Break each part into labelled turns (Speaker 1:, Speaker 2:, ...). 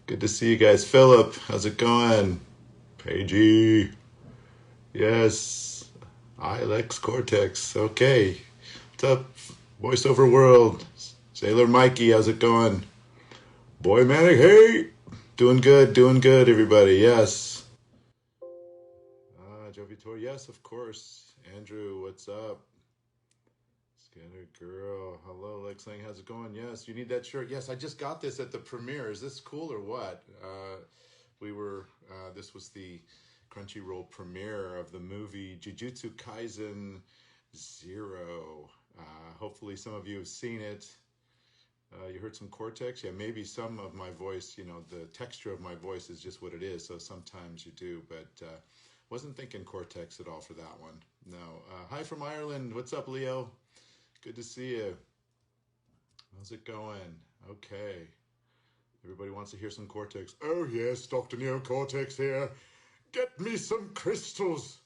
Speaker 1: Good to see you guys. Philip, how's it going? Paigey, yes. I Lex Cortex. Okay. What's up? Voiceover World. Sailor Mikey, how's it going? Boy Manic, hey! Doing good, everybody. Yes. Jovitor, yes, of course. Andrew, what's up? Scanner girl. Hello, Lex Lang, how's it going? Yes, you need that shirt. Yes, I just got this at the premiere. Is this cool or what? This was the Crunchyroll premiere of the movie Jujutsu Kaisen Zero. Hopefully, some of you have seen it. You heard some Cortex? Yeah, maybe some of my voice, the texture of my voice is just what it is, so sometimes you do, but wasn't thinking Cortex at all for that one. No. Hi from Ireland. What's up, Leo? Good to see you. How's it going? Okay. Everybody wants to hear some Cortex. Oh, yes, Dr. Neo Cortex here. Get me some crystals.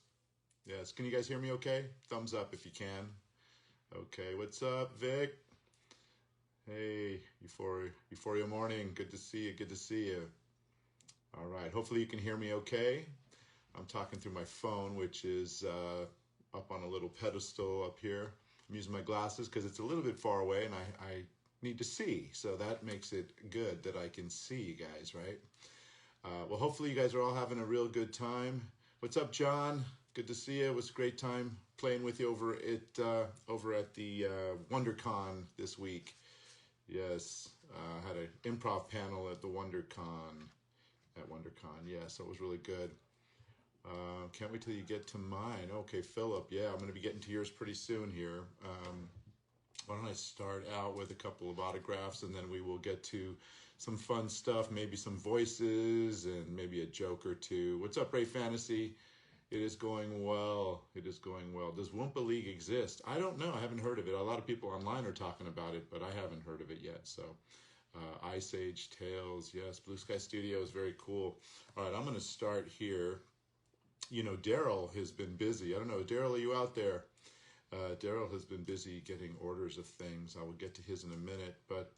Speaker 1: Yes, can you guys hear me okay? Thumbs up if you can. Okay, what's up, Vic? Hey, Euphoria Morning. Good to see you, good to see you. All right, hopefully you can hear me okay. I'm talking through my phone, which is up on a little pedestal up here. I'm using my glasses because it's a little bit far away and I need to see. So that makes it good that I can see you guys, right? Well, hopefully you guys are all having a real good time. What's up, John? Good to see you. It was a great time playing with you over at the WonderCon this week. Yes, had an improv panel at the WonderCon. Yeah, so it was really good. Can't wait till you get to mine. Okay, Philip, yeah, I'm going to be getting to yours pretty soon here. Why don't I start out with a couple of autographs and then we will get to some fun stuff, maybe some voices and maybe a joke or two. What's up, Ray Fantasy? It is going well. It is going well. Does Wumpa League exist? I don't know. I haven't heard of it. A lot of people online are talking about it, but I haven't heard of it yet. So, Ice Age Tales, yes. Blue Sky Studios, very cool. All right, I'm going to start here. Daryl has been busy. I don't know, Daryl, are you out there? Daryl has been busy getting orders of things. I will get to his in a minute. But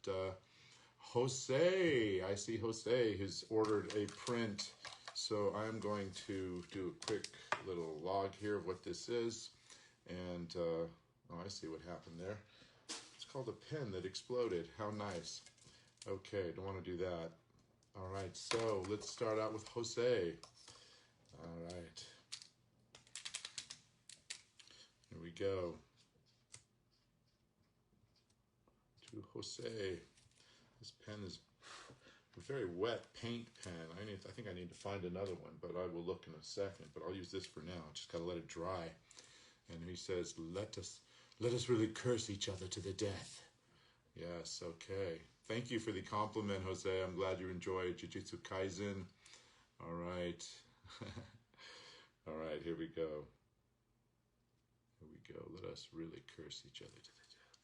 Speaker 1: Jose, I see Jose has ordered a print. So I'm going to do a quick little log here of what this is. And, oh, I see what happened there. It's called a pen that exploded. How nice. Okay, don't want to do that. All right, so let's start out with Jose. All right. Here we go. To Jose. This pen is a very wet paint pen. I think I need to find another one, but I will look in a second. But I'll use this for now. Just gotta let it dry. And he says, let us really curse each other to the death. Yes, okay. Thank you for the compliment, Jose. I'm glad you enjoyed Jujutsu Kaisen. All right. All right, here we go. Here we go. Let us really curse each other to the death.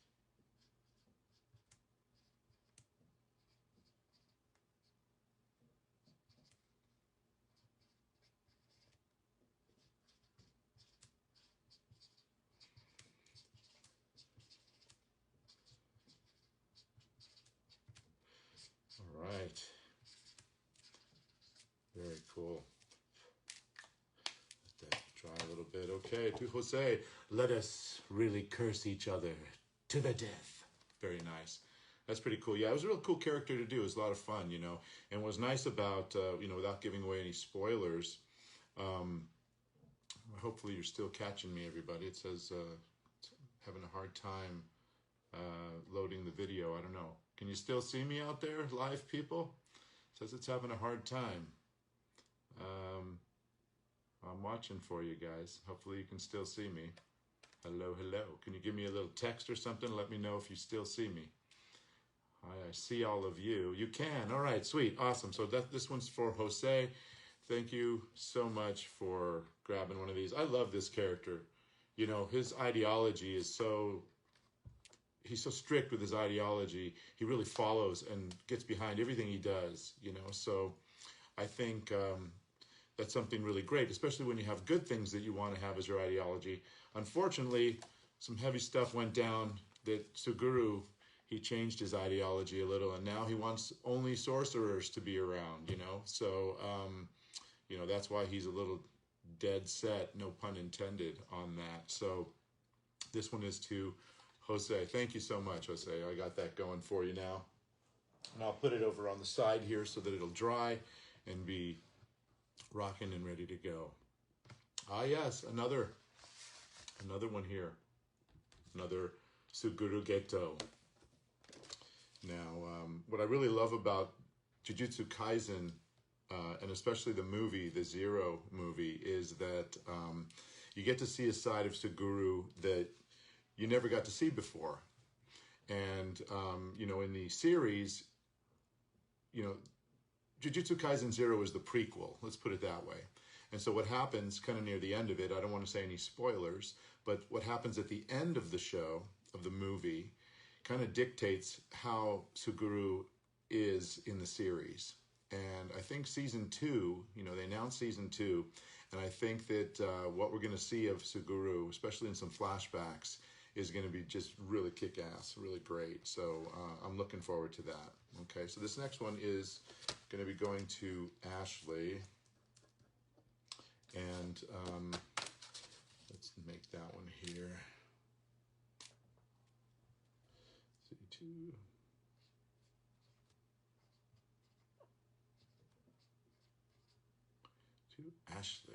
Speaker 1: All right. Very cool. Let that dry a little bit. Okay, to Jose. Let us really curse each other to the death. Very nice. That's pretty cool. Yeah, it was a real cool character to do. It was a lot of fun, And what's nice about, without giving away any spoilers, hopefully you're still catching me, everybody. It says having a hard time loading the video. I don't know. Can you still see me out there, live people? It says it's having a hard time. I'm watching for you guys. Hopefully you can still see me. Hello, hello. Can you give me a little text or something? Let me know if you still see me. Hi, I see all of you. You can. All right, sweet. Awesome. So this one's for Jose. Thank you so much for grabbing one of these. I love this character. His ideology is he's so strict with his ideology. He really follows and gets behind everything he does, So I think that's something really great, especially when you have good things that you want to have as your ideology. Unfortunately, some heavy stuff went down that Suguru, he changed his ideology a little, and now he wants only sorcerers to be around, you know? So, you know, that's why he's a little dead set, no pun intended, on that. So this one is to Jose. Thank you so much, Jose. I got that going for you now. And I'll put it over on the side here so that it'll dry and be rocking and ready to go. Ah, yes, another one here. Another Suguru Geto. Now, what I really love about Jujutsu Kaisen, and especially the movie, the Zero movie, is that you get to see a side of Suguru that you never got to see before. And, you know, in the series, you know, Jujutsu Kaisen Zero is the prequel, let's put it that way. And so what happens kind of near the end of it, I don't want to say any spoilers, but what happens at the end of the show, of the movie, kind of dictates how Suguru is in the series. And I think season 2, you know, they announced season 2, and I think that what we're going to see of Suguru, especially in some flashbacks, is going to be just really kick-ass, really great. So I'm looking forward to that. Okay, so this next one is going to be going to Ashley. And let's make that one here. C2. To Ashley.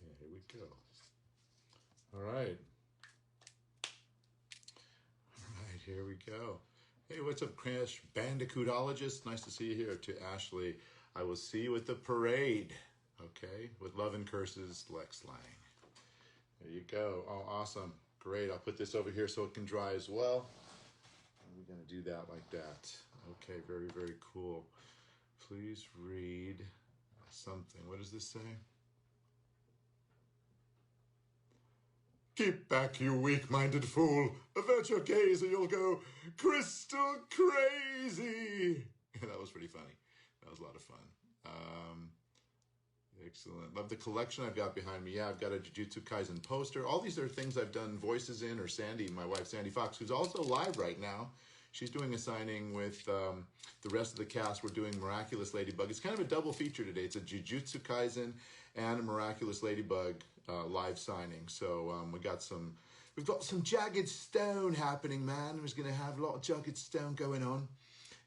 Speaker 1: Yeah, here we go. All right. Here we go. Hey, what's up, Crash Bandicootologist? Nice to see you here. To Ashley, I will see you at the parade. Okay, with love and curses, Lex Lang. There you go. Oh, awesome. Great. I'll put this over here so it can dry as well. And we're going to do that like that. Okay, very, very cool. Please read something. What does this say? Keep back, you weak-minded fool. Avert your gaze or you'll go crystal crazy. That was pretty funny. That was a lot of fun. Excellent. Love the collection I've got behind me. Yeah, I've got a Jujutsu Kaisen poster. All these are things I've done voices in, or Sandy, my wife, Sandy Fox, who's also live right now. She's doing a signing with the rest of the cast. We're doing Miraculous Ladybug. It's kind of a double feature today. It's a Jujutsu Kaisen and a Miraculous Ladybug live signing. So we've got some Jagged Stone happening, man. We're going to have a lot of Jagged Stone going on.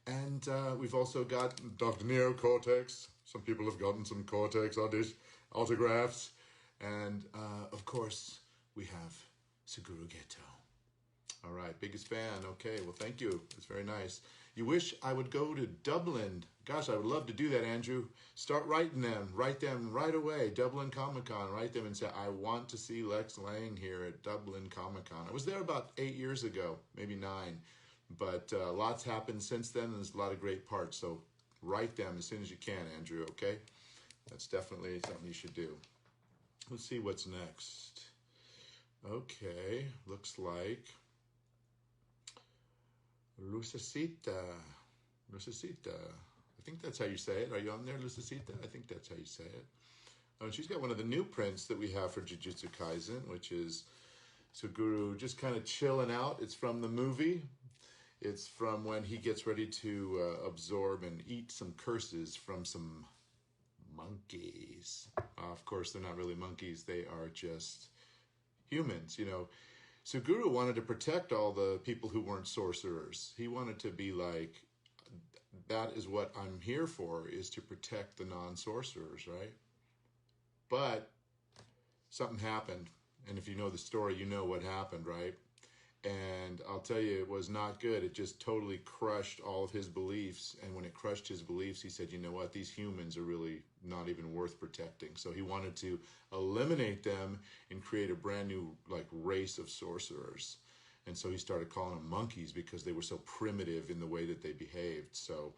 Speaker 1: And we've also got Dr. Neo Cortex. Some people have gotten some Cortex autographs. And of course, we have Suguru Geto. All right, biggest fan. Okay, well, thank you. It's very nice. You wish I would go to Dublin. Gosh, I would love to do that, Andrew. Start writing them. Write them right away. Dublin Comic-Con. Write them and say, I want to see Lex Lang here at Dublin Comic-Con. I was there about 8 years ago, maybe 9. But lots happened since then, and there's a lot of great parts. So write them as soon as you can, Andrew, okay? That's definitely something you should do. Let's see what's next. Okay, looks like Lucecita. I think that's how you say it. Are you on there, Lucecita? I think that's how you say it. Oh, and she's got one of the new prints that we have for Jujutsu Kaisen, which is Suguru just kind of chilling out. It's from the movie. It's from when he gets ready to absorb and eat some curses from some monkeys. Of course, they're not really monkeys. They are just humans, you know. Suguru wanted to protect all the people who weren't sorcerers. He wanted to be like, that is what I'm here for, is to protect the non-sorcerers, right? But something happened. And if you know the story, you know what happened, right? And I'll tell you, it was not good. It just totally crushed all of his beliefs. And when it crushed his beliefs, he said, you know what? These humans are really not even worth protecting. So he wanted to eliminate them and create a brand new like race of sorcerers. And so he started calling them monkeys because they were so primitive in the way that they behaved. So,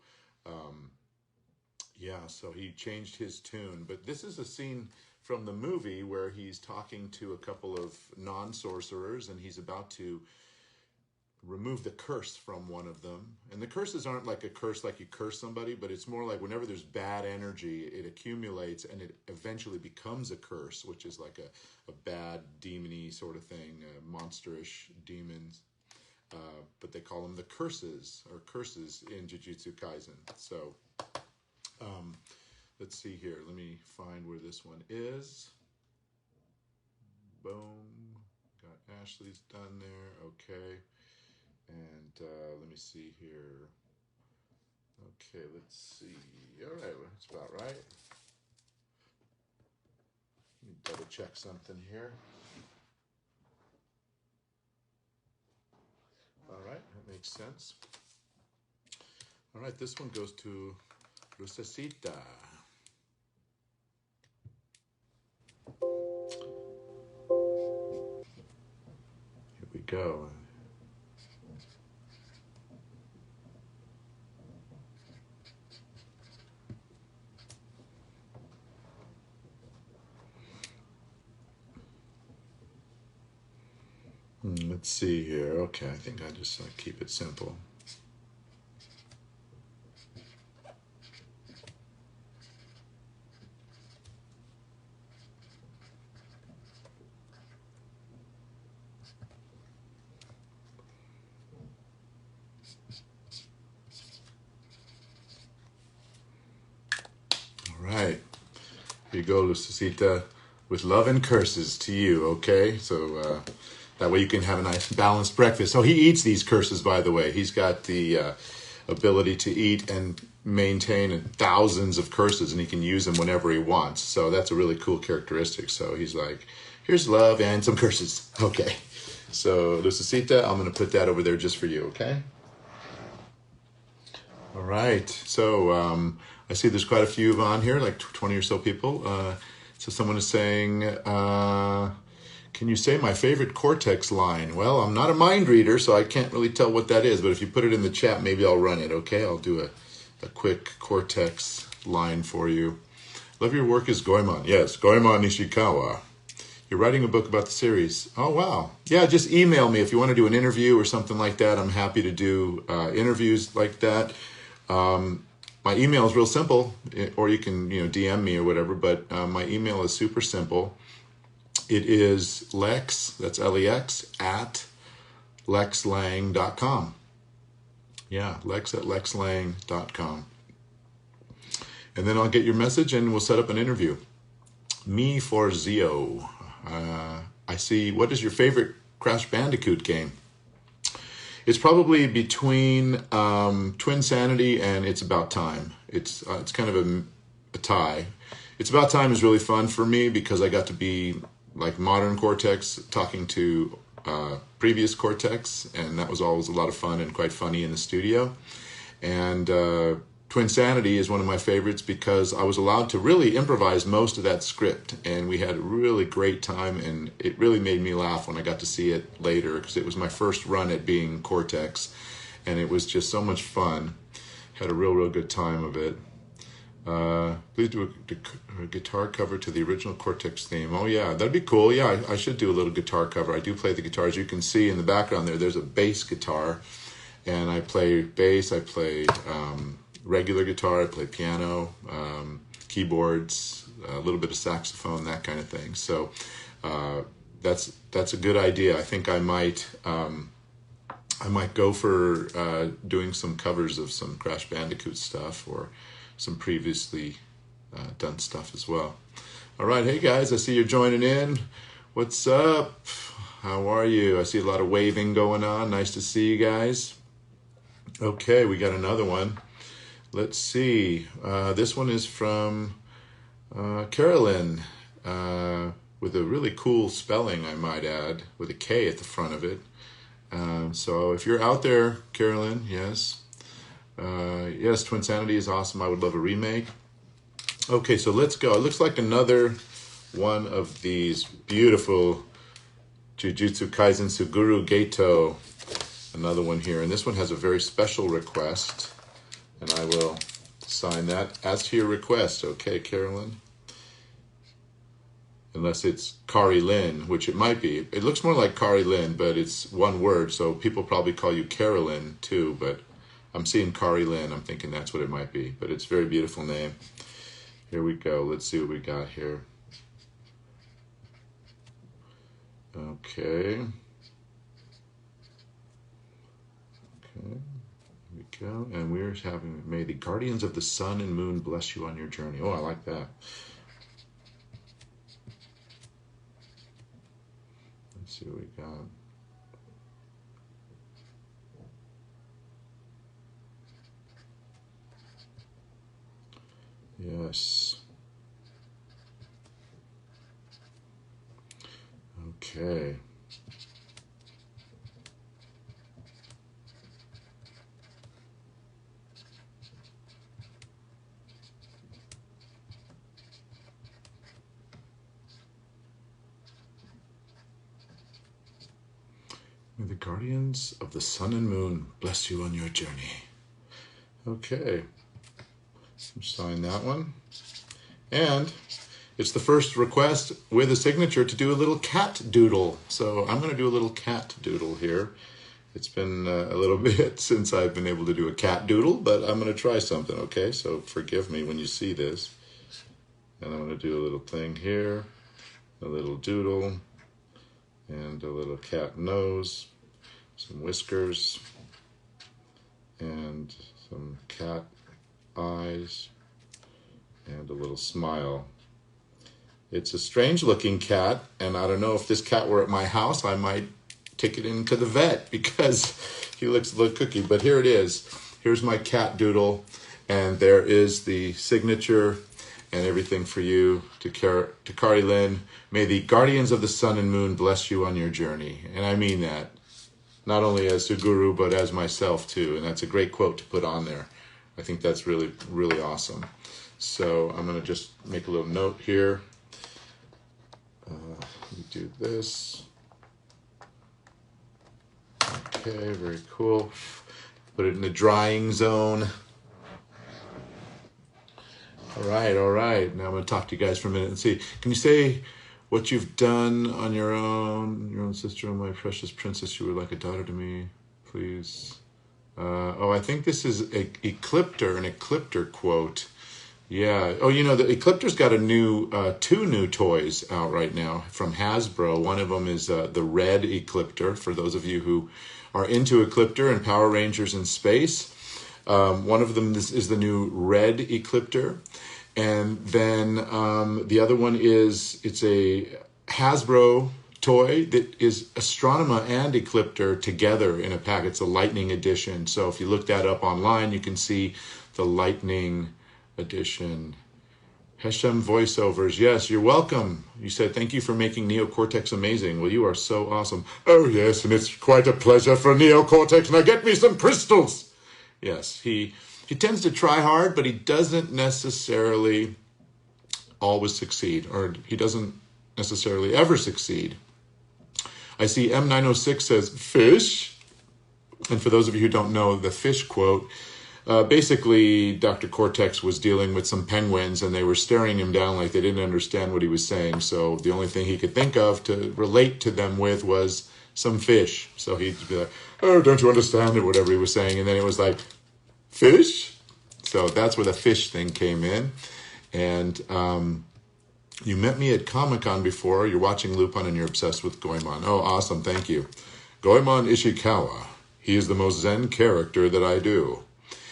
Speaker 1: Yeah, so he changed his tune. But this is a scene from the movie where he's talking to a couple of non-sorcerers and he's about to remove the curse from one of them. And the curses aren't like a curse like you curse somebody, but it's more like whenever there's bad energy, it accumulates and it eventually becomes a curse, which is like a bad demony sort of thing, monsterish demons. But they call them the curses or curses in Jujutsu Kaisen. So let's see here. Let me find where this one is. Boom. Got Ashley's done there. Okay. And let me see here. Okay, let's see. All right, that's about right. Let me double check something here. All right, that makes sense. All right, this one goes to Lucecita. Here we go. Let's see here. Okay, I think I just keep it simple. All right. Here you go, Lucecita. With love and curses to you, okay? So that way you can have a nice balanced breakfast. So he eats these curses, by the way. He's got the ability to eat and maintain thousands of curses, and he can use them whenever he wants. So that's a really cool characteristic. So he's like, here's love and some curses. Okay. So Lucecita, I'm going to put that over there just for you, okay? All right. So I see there's quite a few on here, like 20 or so people. So someone is saying, can you say my favorite Cortex line? Well, I'm not a mind reader, so I can't really tell what that is. But if you put it in the chat, maybe I'll run it, okay? I'll do a quick Cortex line for you. Love your work is Goemon. Yes, Goemon Nishikawa. You're writing a book about the series. Oh, wow. Yeah, just email me if you want to do an interview or something like that. I'm happy to do interviews like that. My email is real simple, or you can DM me or whatever, but my email is super simple. It is Lex, that's Lex, at lexlang.com. Yeah, Lex at lexlang.com. And then I'll get your message and we'll set up an interview. Me for Zio. I see, what is your favorite Crash Bandicoot game? It's probably between Twin Sanity and It's About Time. It's kind of a tie. It's About Time is really fun for me because I got to be like modern Cortex talking to previous Cortex, and that was always a lot of fun and quite funny in the studio. And Twin Sanity is one of my favorites because I was allowed to really improvise most of that script, and we had a really great time, and it really made me laugh when I got to see it later because it was my first run at being Cortex, and it was just so much fun. Had a real good time of it. Please do a guitar cover to the original Cortex theme. Oh yeah, that'd be cool. Yeah, I should do a little guitar cover. I do play the guitar. As you can see in the background there's a bass guitar, and I play bass, I play regular guitar, I play piano, keyboards, a little bit of saxophone, that kind of thing. So that's a good idea. I think I might go for doing some covers of some Crash Bandicoot stuff or some previously done stuff as well. All right, hey guys, I see you're joining in. What's up? How are you? I see a lot of waving going on. Nice to see you guys. Okay, we got another one. Let's see. This one is from Carolyn with a really cool spelling, I might add, with a K at the front of it. So if you're out there, Carolyn, yes. Yes, Twin Sanity is awesome. I would love a remake. Okay, so let's go. It looks like another one of these beautiful Jujutsu Kaisen Suguru Geto. Another one here. And this one has a very special request. And I will sign that as to your request. Okay, Carolyn. Unless it's Kari Lynn, which it might be. It looks more like Kari Lynn, but it's one word, so people probably call you Carolyn too, but I'm seeing Kari Lynn. I'm thinking that's what it might be, but it's a very beautiful name. Here we go. Let's see what we got here. Okay. Okay. Here we go. And we're having, may the guardians of the sun and moon bless you on your journey. Oh, I like that. Let's see what we got. Yes. Okay. May the guardians of the sun and moon bless you on your journey. Okay. Sign that one. And it's the first request with a signature to do a little cat doodle. So I'm going to do a little cat doodle here. It's been a little bit since I've been able to do a cat doodle, but I'm going to try something, okay? So forgive me when you see this. And I'm going to do a little thing here, a little doodle, and a little cat nose, some whiskers, and some cat eyes, and a little smile. It's a strange looking cat, and I don't know if this cat were at my house, I might take it into the vet because he looks a little cookie, but here it is. Here's my cat doodle, and there is the signature and everything for you to Kari Lynn. May the guardians of the sun and moon bless you on your journey. And I mean that, not only as a guru, but as myself too. And that's a great quote to put on there. I think that's really, really awesome. So I'm going to just make a little note here. Let me do this. Okay, very cool. Put it in the drying zone. All right, all right. Now I'm going to talk to you guys for a minute and see. Can you say what you've done on your own sister, my precious princess? You were like a daughter to me, please. Oh, I think this is an Ecliptor quote. Yeah. Oh, you know, the Ecliptor's got two new toys out right now from Hasbro. One of them is the red Ecliptor, for those of you who are into Ecliptor and Power Rangers in space. One of them is the new red Ecliptor. And then the other one it's a Hasbro toy that is Astronema and Ecliptor together in a pack. It's a Lightning edition. So if you look that up online, you can see the Lightning edition. Heshem voiceovers. Yes, you're welcome. You said, thank you for making Neocortex amazing. Well, you are so awesome. Oh, yes, and it's quite a pleasure for Neocortex. Now get me some crystals. Yes, he tends to try hard, but he doesn't necessarily always succeed, or he doesn't necessarily ever succeed. I see M906 says, fish. And for those of you who don't know the fish quote, basically Dr. Cortex was dealing with some penguins and they were staring him down like they didn't understand what he was saying. So the only thing he could think of to relate to them with was some fish. So he'd be like, oh, don't you understand, or whatever he was saying. And then it was like, fish? So that's where the fish thing came in. And you met me at Comic-Con before. You're watching Lupin and you're obsessed with Goemon. Oh, awesome. Thank you. Goemon Ishikawa. He is the most zen character that I do.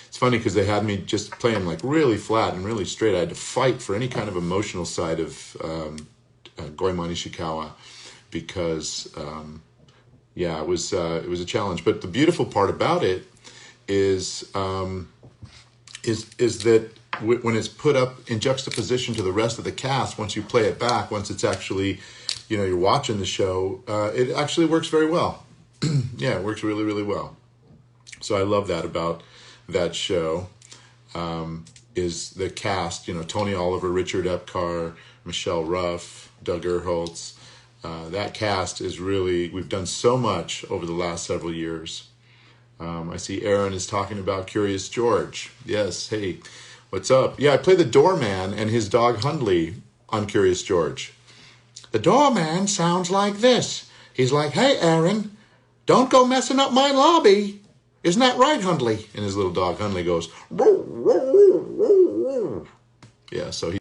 Speaker 1: It's funny because they had me just play him like really flat and really straight. I had to fight for any kind of emotional side of Goemon Ishikawa because, yeah, it was a challenge. But the beautiful part about it is that when it's put up in juxtaposition to the rest of the cast, once you play it back, once it's actually, you know, you're watching the show, it actually works very well. Yeah, it works really, really well. So I love that about that show, is the cast, you know, Tony Oliver, Richard Epcar, Michelle Ruff, Doug Erholtz. That cast is really, we've done so much over the last several years. I see Aaron is talking about Curious George. Yes, hey, What's up? Yeah, I play the doorman and his dog Hundley on Curious George. The doorman sounds like this. He's like, hey, Aaron, don't go messing up my lobby. Isn't that right, Hundley? And his little dog Hundley goes, yeah, so he.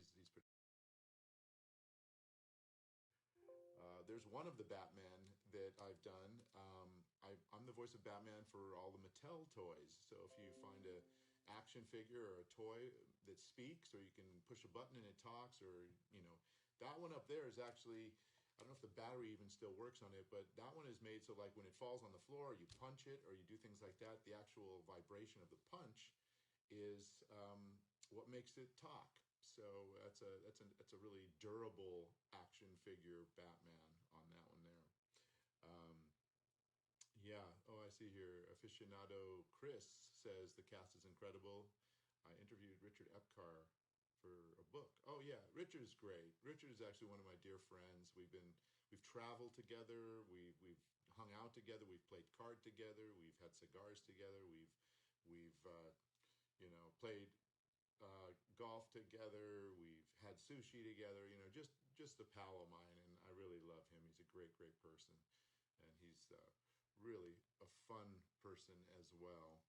Speaker 1: There's one of the Batman that I've done. I'm the voice of Batman for all the Mattel toys. So if you find a action figure or a toy that speaks, or you can push a button and it talks, or that one up there is actually, I don't know if the battery even still works on it, but that one is made so like when it falls on the floor, you punch it or you do things like that. The actual vibration of the punch is what makes it talk. So that's a really durable action figure Batman on that one there. Um, yeah. Oh, I see here. Aficionado Chris says the cast is incredible. I interviewed Richard Epcar for a book. Oh yeah, Richard is great. Richard is actually one of my dear friends. We've traveled together. We've hung out together. We've played card together. We've had cigars together. We've played golf together. We've had sushi together. Just a pal of mine, and I really love him. He's a great person, and he's really a fun person as well.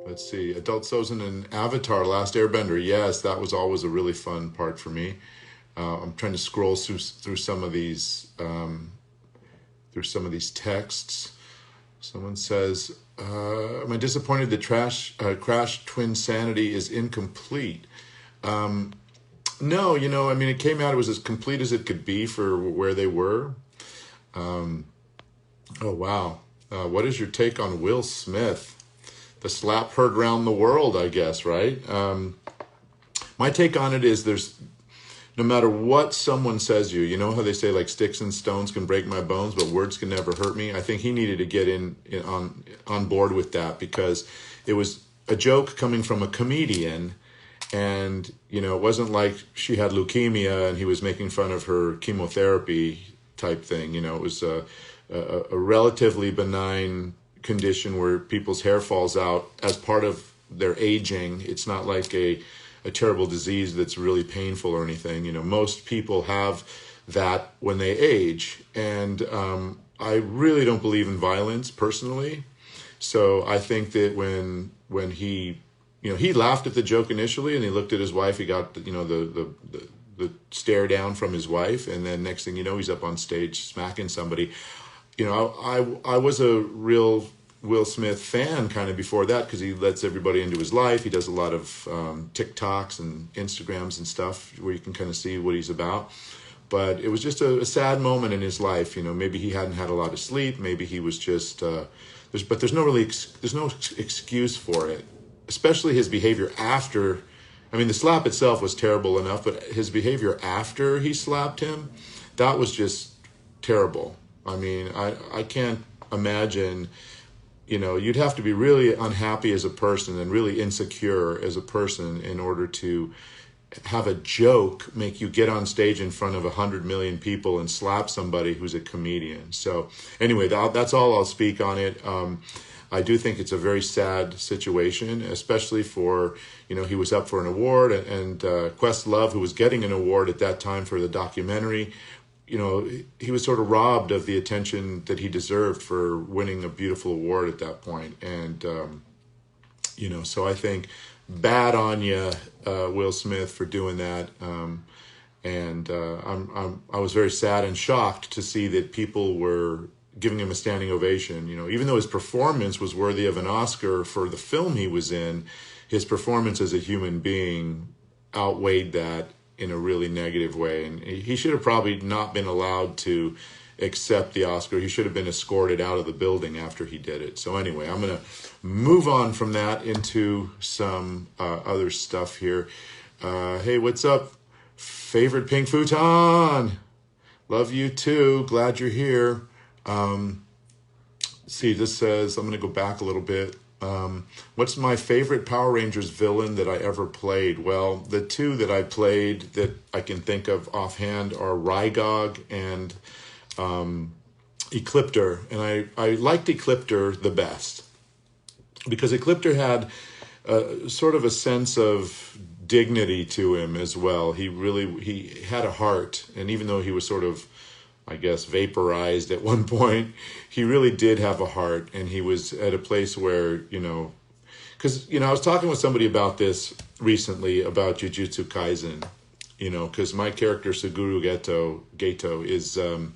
Speaker 1: Let's see, Adult Sozen and Avatar: Last Airbender. Yes, that was always a really fun part for me. I'm trying to scroll through some of these texts. Someone says, "Am I disappointed that Crash Twin Sanity is incomplete?" No, I mean, it came out. It was as complete as it could be for where they were. Oh wow, what is your take on Will Smith? The slap heard round the world, I guess, right? My take on it is no matter what someone says you know how they say like sticks and stones can break my bones, but words can never hurt me? I think he needed to get on board with that, because it was a joke coming from a comedian, and it wasn't like she had leukemia and he was making fun of her chemotherapy type thing. It was a relatively benign condition where people's hair falls out as part of their aging. It's not like a terrible disease that's really painful or anything. Most people have that when they age, and I really don't believe in violence personally. So I think that when he he laughed at the joke initially, and he looked at his wife, he got the stare down from his wife, and then next thing you know, he's up on stage smacking somebody. I was a real Will Smith fan kind of before that, because he lets everybody into his life. He does a lot of TikToks and Instagrams and stuff where you can kind of see what he's about. But it was just a sad moment in his life. Maybe he hadn't had a lot of sleep. Maybe he was just there's no excuse for it, especially his behavior after. I mean, the slap itself was terrible enough, but his behavior after he slapped him, that was just terrible. I mean, I can't imagine, you'd have to be really unhappy as a person and really insecure as a person in order to have a joke make you get on stage in front of 100 million people and slap somebody who's a comedian. So anyway, that's all I'll speak on it. I do think it's a very sad situation, especially for, he was up for an award, and Questlove, who was getting an award at that time for the documentary, he was sort of robbed of the attention that he deserved for winning a beautiful award at that point. And, so I think bad on you, Will Smith, for doing that. I was very sad and shocked to see that people were giving him a standing ovation. Even though his performance was worthy of an Oscar for the film he was in, his performance as a human being outweighed that in a really negative way. And he should have probably not been allowed to accept the Oscar. He should have been escorted out of the building after he did it. So anyway, I'm going to move on from that into some other stuff here. Hey, what's up? Favorite Pink Futon. Love you too. Glad you're here. See, this says, I'm going to go back a little bit. What's my favorite Power Rangers villain that I ever played? Well, the two that I played that I can think of offhand are Rygog and Ecliptor. And I liked Ecliptor the best, because Ecliptor had sort of a sense of dignity to him as well. He had a heart, and even though he was sort of, I guess, vaporized at one point, he really did have a heart, and he was at a place where, because, I was talking with somebody about this recently, about Jujutsu Kaisen, because my character, Suguru Geto is the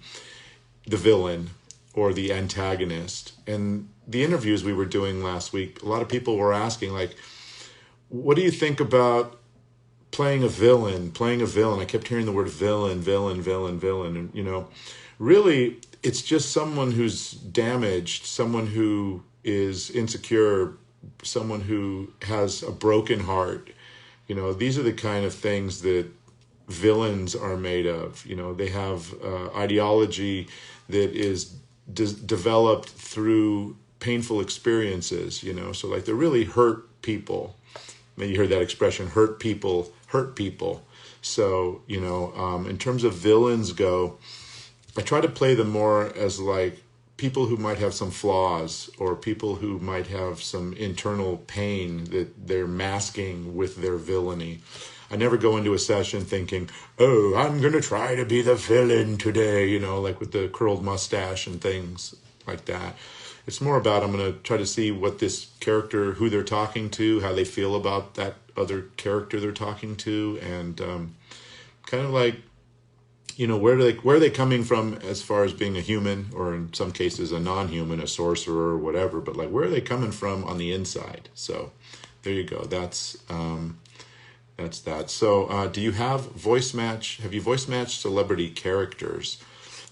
Speaker 1: villain or the antagonist. And the interviews we were doing last week, a lot of people were asking, like, what do you think about playing a villain? I kept hearing the word villain. And, really, it's just someone who's damaged, someone who is insecure, someone who has a broken heart. These are the kind of things that villains are made of. They have ideology that is developed through painful experiences, so like they're really hurt people. Maybe you heard that expression, hurt people hurt people. So, in terms of villains go, I try to play them more as like people who might have some flaws, or people who might have some internal pain that they're masking with their villainy. I never go into a session thinking, oh, I'm going to try to be the villain today, like with the curled mustache and things like that. It's more about, I'm going to try to see what this character, who they're talking to, how they feel about that other character they're talking to, and kind of like, where are they coming from as far as being a human, or in some cases a non-human, a sorcerer or whatever, but like, where are they coming from on the inside? So there you go. That's that. So do you have voice match? Have you voice matched celebrity characters?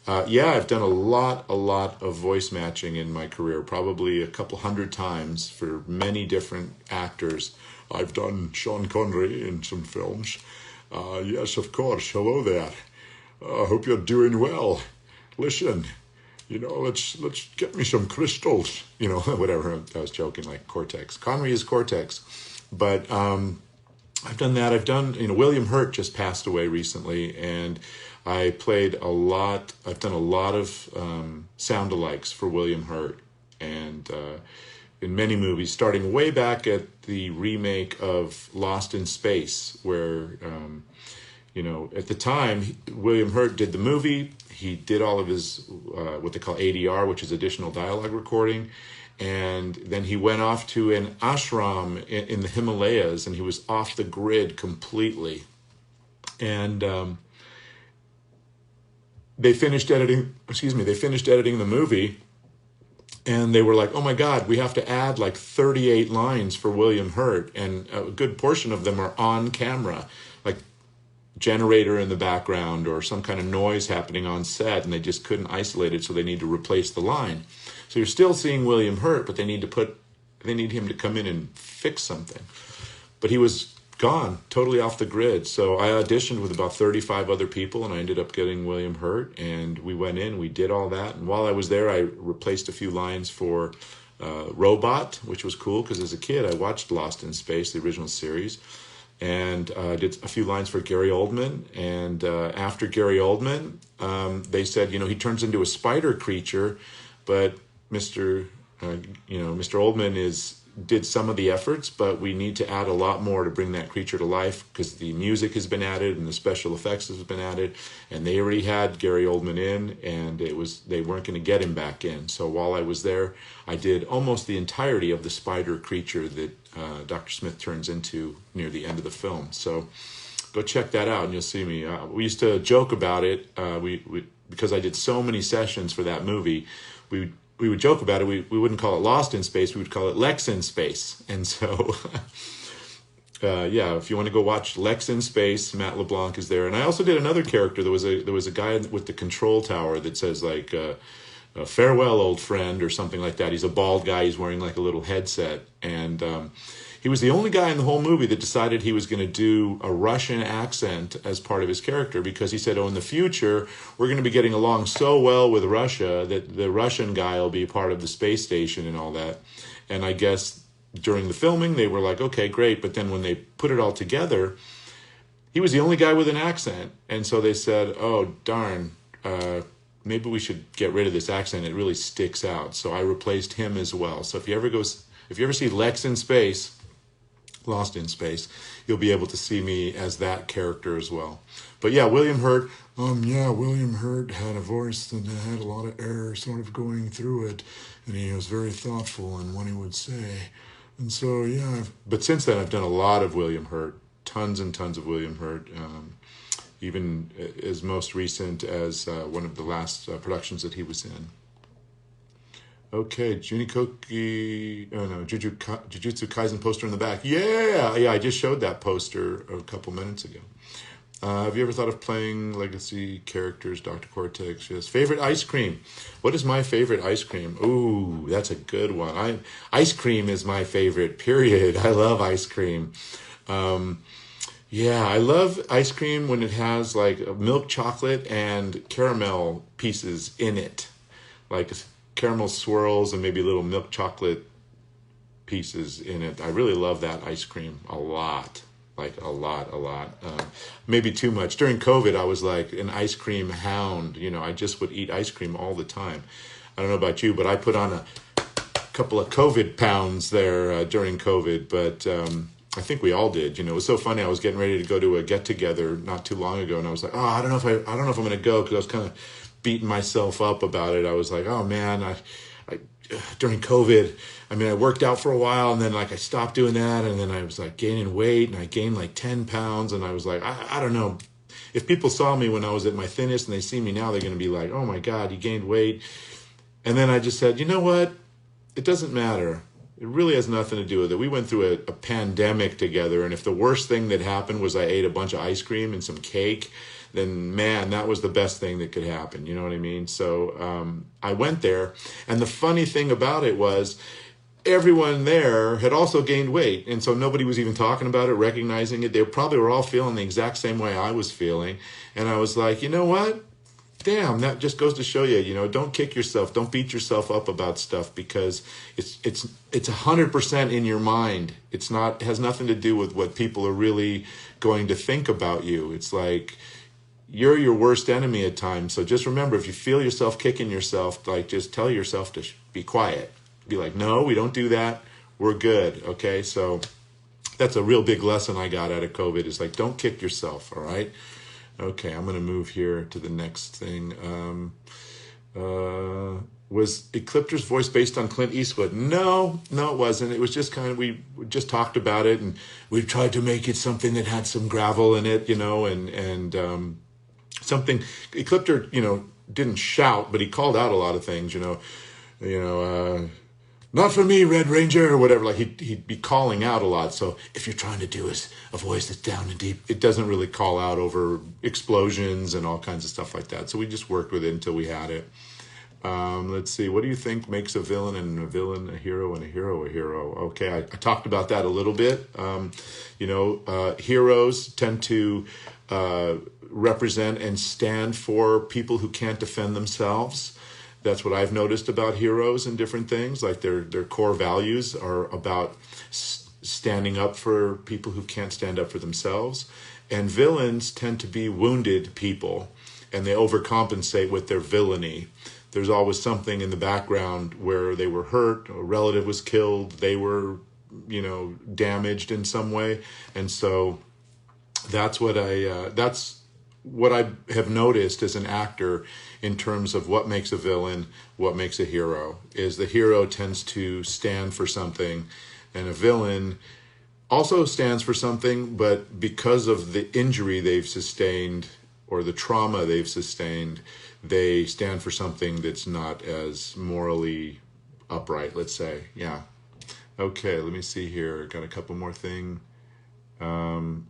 Speaker 1: Yeah, I've done a lot of voice matching in my career, probably a couple hundred times for many different actors. I've done Sean Connery in some films. Yes, of course. Hello there. I hope you're doing well. Listen, let's get me some crystals. Whatever. I was joking, like Cortex. Connery is Cortex, but I've done that. I've done. William Hurt just passed away recently, and I played a lot. I've done a lot of sound-alikes for William Hurt, and in many movies, starting way back at the remake of Lost in Space, where at the time William Hurt did the movie. He did all of his what they call ADR, which is additional dialogue recording, and then he went off to an ashram in the Himalayas, and he was off the grid completely, and they finished editing the movie, and they were like, oh my God, we have to add like 38 lines for William Hurt, and a good portion of them are on camera, like generator in the background or some kind of noise happening on set, and they just couldn't isolate it, so they need to replace the line. So you're still seeing William Hurt, but they need him to come in and fix something. But he was gone, totally off the grid. So I auditioned with about 35 other people, and I ended up getting William Hurt, and we went in, we did all that. And while I was there, I replaced a few lines for Robot, which was cool, because as a kid, I watched Lost in Space, the original series, and did a few lines for Gary Oldman. And after Gary Oldman, they said, he turns into a spider creature, but Mr. Oldman did some of the efforts, but we need to add a lot more to bring that creature to life, because the music has been added and the special effects has been added, and they already had Gary Oldman in, and they weren't going to get him back in. So while I was there, I did almost the entirety of the spider creature that Dr. Smith turns into near the end of the film. So go check that out, and you'll see me. We used to joke about it. We because I did so many sessions for that movie, we would joke about it. We wouldn't call it Lost in Space. We would call it Lex in Space. And so, yeah, if you want to go watch Lex in Space, Matt LeBlanc is there. And I also did another character. There was a guy with the control tower that says like, farewell, old friend, or something like that. He's a bald guy. He's wearing like a little headset. And he was the only guy in the whole movie that decided he was going to do a Russian accent as part of his character, because he said, oh, in the future, we're going to be getting along so well with Russia that the Russian guy will be part of the space station and all that. And I guess during the filming, they were like, okay, great. But then when they put it all together, he was the only guy with an accent. And so they said, oh, darn, maybe we should get rid of this accent. It really sticks out. So I replaced him as well. So if you ever see Lex in Space, Lost in Space, you'll be able to see me as that character as well. But yeah, William Hurt. William Hurt had a voice that had a lot of air sort of going through it, and he was very thoughtful in what he would say. And so, yeah, but since then I've done a lot of William Hurt, tons and tons of William Hurt, even as most recent as one of the last productions that he was in. Okay, Jujutsu Kaisen poster in the back. Yeah, I just showed that poster a couple minutes ago. Have you ever thought of playing legacy characters, Dr. Cortex? Yes. Favorite ice cream? What is my favorite ice cream? Ooh, that's a good one. Ice cream is my favorite, period. I love ice cream. Yeah, I love ice cream when it has like milk chocolate and caramel pieces in it. Like caramel swirls and maybe little milk chocolate pieces in it. I really love that ice cream a lot. Like a lot. Maybe too much. During COVID, I was like an ice cream hound. You know, I just would eat ice cream all the time. I don't know about you, but I put on a couple of COVID pounds there during COVID. But I think we all did. You know, it was so funny. I was getting ready to go to a get together not too long ago, and I was like, I don't know if I'm going to go, because I was kind of beating myself up about it. I was like, oh man, I during COVID, I mean, I worked out for a while, and then like I stopped doing that, and then I was like gaining weight, and I gained like 10 pounds, and I was like, I don't know. If people saw me when I was at my thinnest and they see me now, they're going to be like, oh my God, you gained weight. And then I just said, you know what? It doesn't matter. It really has nothing to do with it. We went through a pandemic together, and if the worst thing that happened was I ate a bunch of ice cream and some cake, then man, that was the best thing that could happen. You know what I mean? So I went there, and the funny thing about it was everyone there had also gained weight, and so nobody was even talking about it, recognizing it. They probably were all feeling the exact same way I was feeling, and I was like, you know what? Damn, that just goes to show you, you know, don't kick yourself, don't beat yourself up about stuff, because it's 100% in your mind. It has nothing to do with what people are really going to think about you. It's like you're your worst enemy at times. So just remember, if you feel yourself kicking yourself, like just tell yourself to be quiet. Be like, no, we don't do that. We're good. Okay. So that's a real big lesson I got out of COVID, is like, don't kick yourself. All right. Okay. I'm going to move here to the next thing. Was Ecliptor's voice based on Clint Eastwood? No, it wasn't. It was just kind of, we just talked about it, and we tried to make it something that had some gravel in it, you know, and something. Ecliptor, you know, didn't shout, but he called out a lot of things, you know, not for me, Red Ranger, or whatever. Like he'd be calling out a lot. So if you're trying to do a voice that's down and deep, it doesn't really call out over explosions and all kinds of stuff like that. So we just worked with it until we had it. Let's see. What do you think makes a villain a villain, a hero, and a hero a hero? Okay, I talked about that a little bit. You know, heroes tend to represent and stand for people who can't defend themselves. That's what I've noticed about heroes and different things. Like their core values are about standing up for people who can't stand up for themselves. And villains tend to be wounded people, and they overcompensate with their villainy. There's always something in the background where they were hurt, a relative was killed, they were, you know, damaged in some way. And so that's what I have noticed as an actor in terms of what makes a villain, what makes a hero, is the hero tends to stand for something, and a villain also stands for something, but because of the injury they've sustained or the trauma they've sustained, they stand for something that's not as morally upright, let's say. Yeah. Okay, let me see here. Got a couple more things.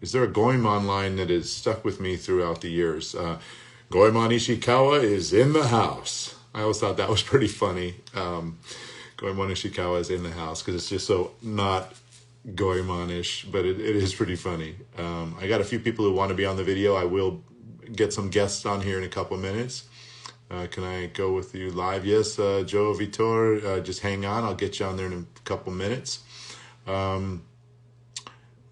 Speaker 1: Is there a Goemon line that has stuck with me throughout the years? Goemon Ishikawa is in the house. I always thought that was pretty funny. Goemon Ishikawa is in the house, because it's just so not Goemon-ish, but it is pretty funny. I got a few people who want to be on the video. I will get some guests on here in a couple of minutes. Can I go with you live? Yes, Joe Vitor, just hang on. I'll get you on there in a couple minutes.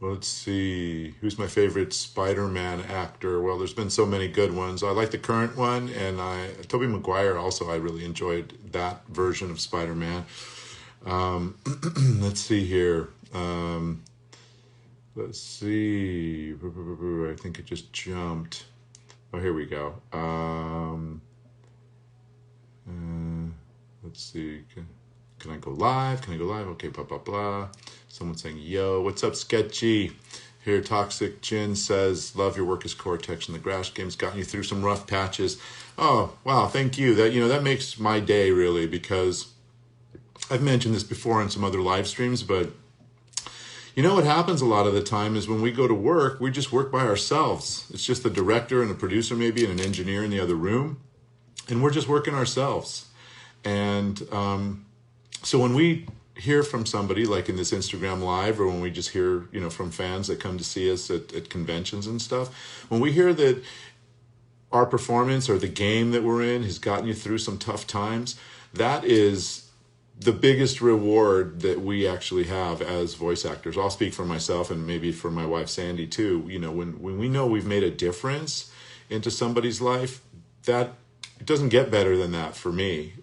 Speaker 1: Let's see. Who's my favorite Spider-Man actor? Well, there's been so many good ones. I like the current one, and Tobey Maguire also, I really enjoyed that version of Spider-Man. Let's see here. let's see. I think it just jumped. Oh, here we go. Let's see. Can I go live? Can I go live? Okay, blah, blah, blah. Someone's saying, yo, what's up, Sketchy? Here, Toxic Jin says, love your work as Cortex, and the Grash game's gotten you through some rough patches. Oh, wow, thank you. That makes my day, really, because I've mentioned this before on some other live streams, but what happens a lot of the time is when we go to work, we just work by ourselves. It's just the director and a producer maybe and an engineer in the other room, and we're just working ourselves. And so when we hear from somebody like in this Instagram live, or when we just hear, from fans that come to see us at conventions and stuff, when we hear that our performance or the game that we're in has gotten you through some tough times, that is the biggest reward that we actually have as voice actors. I'll speak for myself and maybe for my wife, Sandy, too. When we know we've made a difference into somebody's life, that it doesn't get better than that for me,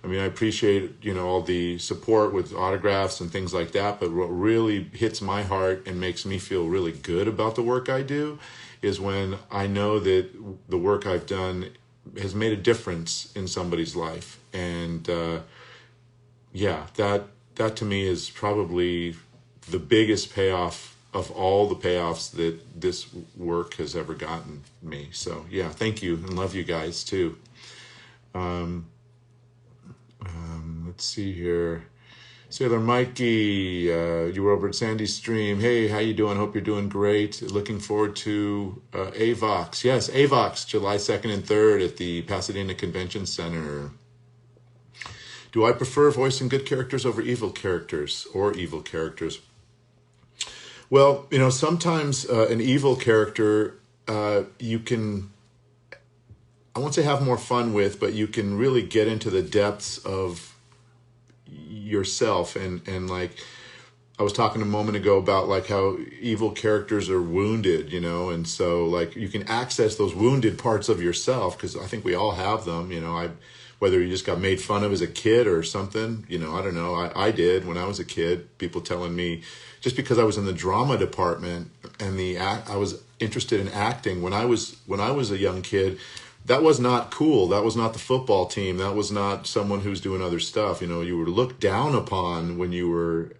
Speaker 1: I mean, I appreciate, all the support with autographs and things like that, but what really hits my heart and makes me feel really good about the work I do is when I know that the work I've done has made a difference in somebody's life. And that to me is probably the biggest payoff of all the payoffs that this work has ever gotten me. So yeah, thank you, and love you guys too. Let's see here. Sailor Mikey, you were over at Sandy's stream. Hey, how you doing? Hope you're doing great. Looking forward to AVOX. Yes, AVOX, July 2nd and 3rd at the Pasadena Convention Center. Do I prefer voicing good characters over evil characters or evil characters? Well, sometimes an evil character you can, I won't say have more fun with, but you can really get into the depths of yourself. And like I was talking a moment ago about like how evil characters are wounded, and so like you can access those wounded parts of yourself, because I think we all have them, whether you just got made fun of as a kid or something, I don't know. I did when I was a kid, people telling me, just because I was in the drama department and I was interested in acting when I was a young kid, that was not cool. That was not the football team. That was not someone who's doing other stuff. You were looked down upon when you were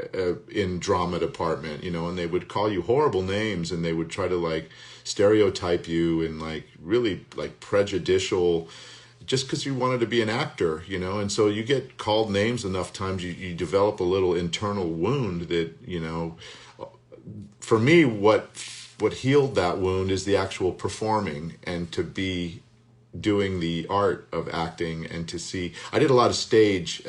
Speaker 1: in drama department, and they would call you horrible names, and they would try to like stereotype you and like really like prejudicial, just because you wanted to be an actor, and so you get called names enough times, you develop a little internal wound that, for me, what healed that wound is the actual performing, and to be doing the art of acting, and to see, I did a lot of stage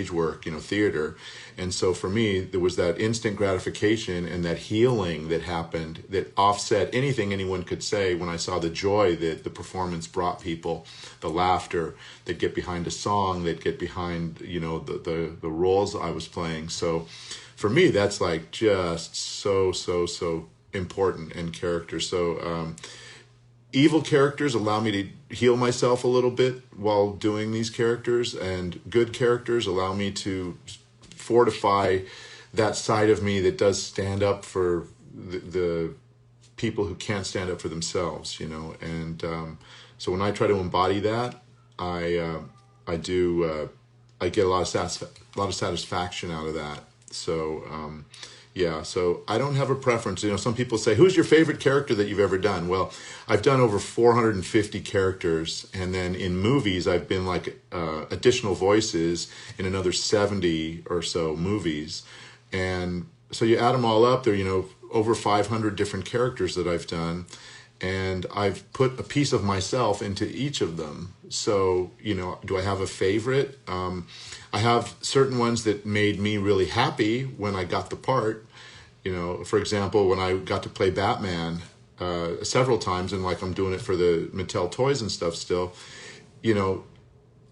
Speaker 1: work, theater. And so for me, there was that instant gratification and that healing that happened that offset anything anyone could say when I saw the joy that the performance brought people, the laughter that get behind a song, that get behind, the roles I was playing. So for me, that's like just so important in character. So, evil characters allow me to heal myself a little bit while doing these characters, and good characters allow me to fortify that side of me that does stand up for the people who can't stand up for themselves, and so when I try to embody that, I get a lot of satisfaction out of that. So so I don't have a preference. Some people say, who's your favorite character that you've ever done? Well, I've done over 450 characters. And then in movies, I've been like additional voices in another 70 or so movies. And so you add them all up, there, over 500 different characters that I've done. And I've put a piece of myself into each of them. So, do I have a favorite? I have certain ones that made me really happy when I got the part. For example, when I got to play Batman several times, and like I'm doing it for the Mattel toys and stuff still,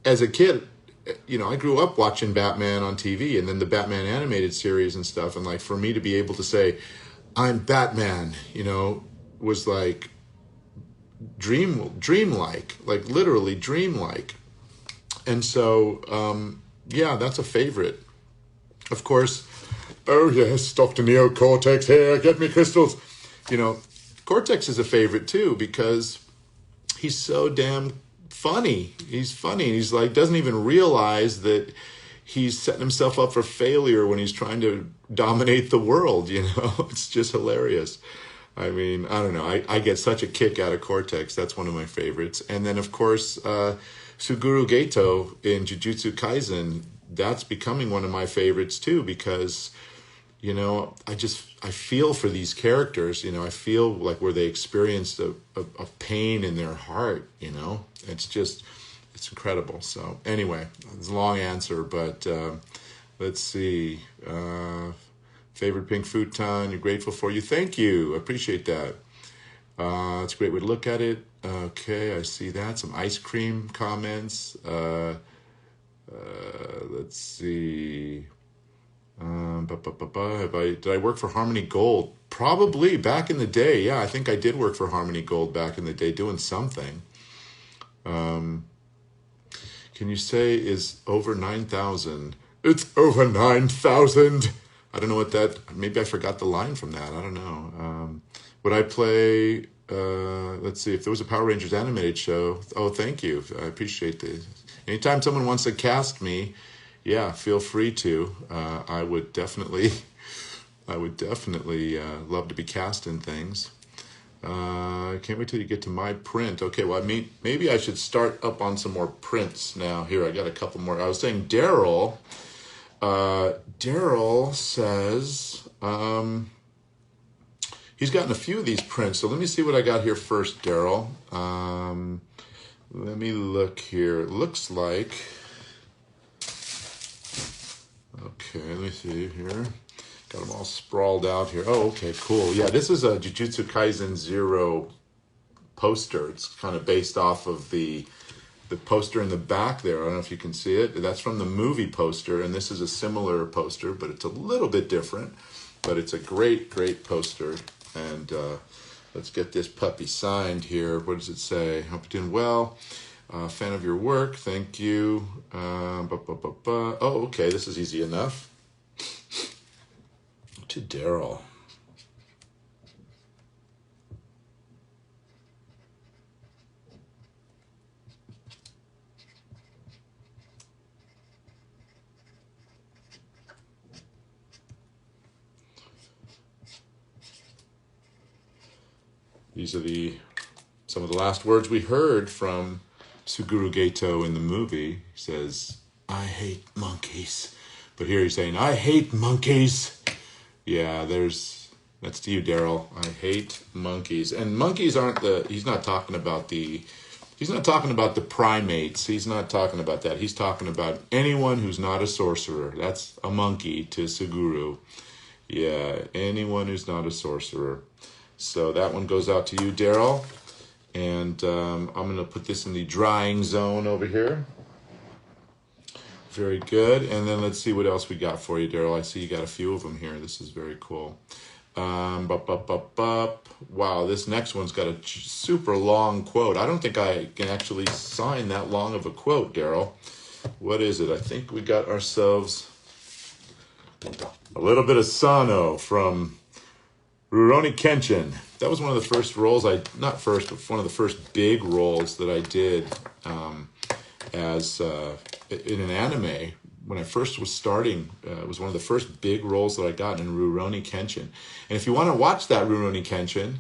Speaker 1: as a kid, I grew up watching Batman on TV, and then the Batman animated series and stuff. And like for me to be able to say, I'm Batman, was like dreamlike, like literally dreamlike. And so, that's a favorite. Of course, Oh yes, Dr. Neo Cortex here, get me crystals. You know, Cortex is a favorite too because he's so damn funny. He's funny. He's like, doesn't even realize that he's setting himself up for failure when he's trying to dominate the world, you know? It's just hilarious. I mean, I don't know. I get such a kick out of Cortex. That's one of my favorites. And then, of course, Suguru Geto in Jujutsu Kaisen, that's becoming one of my favorites too because, you know, I feel for these characters, you know, I feel like where they experienced a pain in their heart, you know, it's incredible. So anyway, it's a long answer, but let's see. Favorite pink futon, you're grateful for you. Thank you. I appreciate that. It's a great way to look at it. Okay, I see that. Some ice cream comments. Let's see. Did I work for Harmony Gold? Probably back in the day. Yeah, I think I did work for Harmony Gold back in the day doing something. Can you say is over 9,000? It's over 9,000. I don't know what that, maybe I forgot the line from that. I don't know. Would I play, let's see, if there was a Power Rangers animated show. Oh, thank you. I appreciate this. Anytime someone wants to cast me, yeah, feel free to. I would definitely love to be cast in things. I can't wait till you get to my print. Okay, well, I mean, maybe I should start up on some more prints now. Here, I got a couple more. I was saying Daryl. Daryl says he's gotten a few of these prints. So let me see what I got here first, Daryl. Let me look here. It looks like... Okay, let me see here. Got them all sprawled out here. Oh, okay, cool. Yeah, this is a Jujutsu Kaisen 0 poster. It's kind of based off of the poster in the back there. I don't know if you can see it. That's from the movie poster, and this is a similar poster, but it's a little bit different. But it's a great, great poster. And let's get this puppy signed here. What does it say? Hope you're doing well. Fan of your work. Thank you. Oh, okay. This is easy enough. To Daryl. These are some of the last words we heard from Suguru Geto in the movie. He says, "I hate monkeys." But here he's saying, "I hate monkeys." Yeah, that's to you, Daryl. I hate monkeys. And monkeys aren't he's not talking about the primates. He's not talking about that. He's talking about anyone who's not a sorcerer. That's a monkey to Suguru. Yeah, anyone who's not a sorcerer. So that one goes out to you, Daryl. And I'm going to put this in the drying zone over here. Very good. And then let's see what else we got for you, Daryl. I see you got a few of them here. This is very cool. Wow, this next one's got a super long quote. I don't think I can actually sign that long of a quote, Daryl. What is it? I think we got ourselves a little bit of Sano from Rurouni Kenshin. That was one of the first roles not first, but one of the first big roles that I did in an anime. When I first was starting, it was one of the first big roles that I got in Rurouni Kenshin. And if you want to watch that Rurouni Kenshin,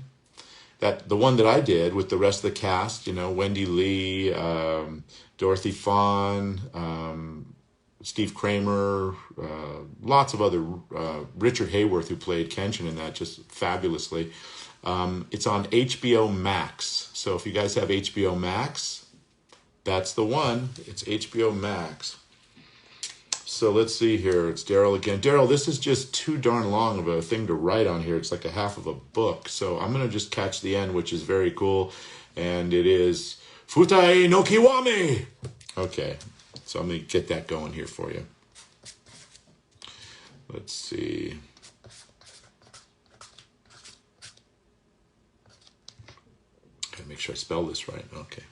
Speaker 1: the one that I did with the rest of the cast, you know, Wendy Lee, Dorothy Fawn, Steve Kramer, lots of other, Richard Hayworth, who played Kenshin in that just fabulously. It's on HBO Max. So if you guys have HBO Max, that's the one. It's HBO Max. So let's see here. It's Daryl again. Daryl, this is just too darn long of a thing to write on here. It's like a half of a book. So I'm going to just catch the end, which is very cool. And it is Futai no Kiwami. Okay. So I'm going to get that going here for you. Let's see. Gotta make sure I spell this right. Okay.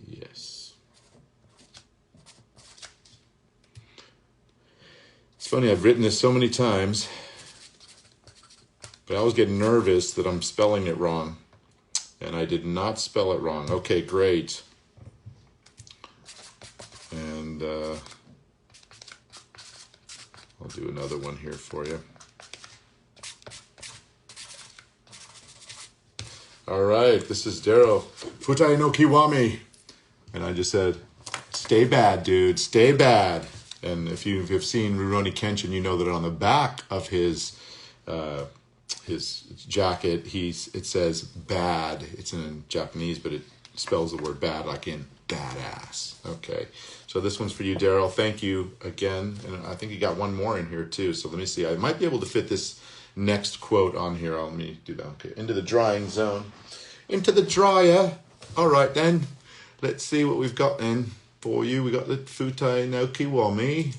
Speaker 1: Yes. funny, I've written this so many times, but I always get nervous that I'm spelling it wrong. And I did not spell it wrong. Okay, great. And I'll do another one here for you. All right, this is Daryl. Futai no Kiwami. And I just said, stay bad, dude, stay bad. And if you've seen Rurouni Kenshin, you know that on the back of his jacket, it says bad. It's in Japanese, but it spells the word bad like in badass. Okay, so this one's for you, Daryl. Thank you again. And I think you got one more in here too. So let me see. I might be able to fit this next quote on here. Let me do that. Okay, into the drying zone. Into the dryer. All right then. Let's see what we've got then for you. We got the Futai no Kiwami.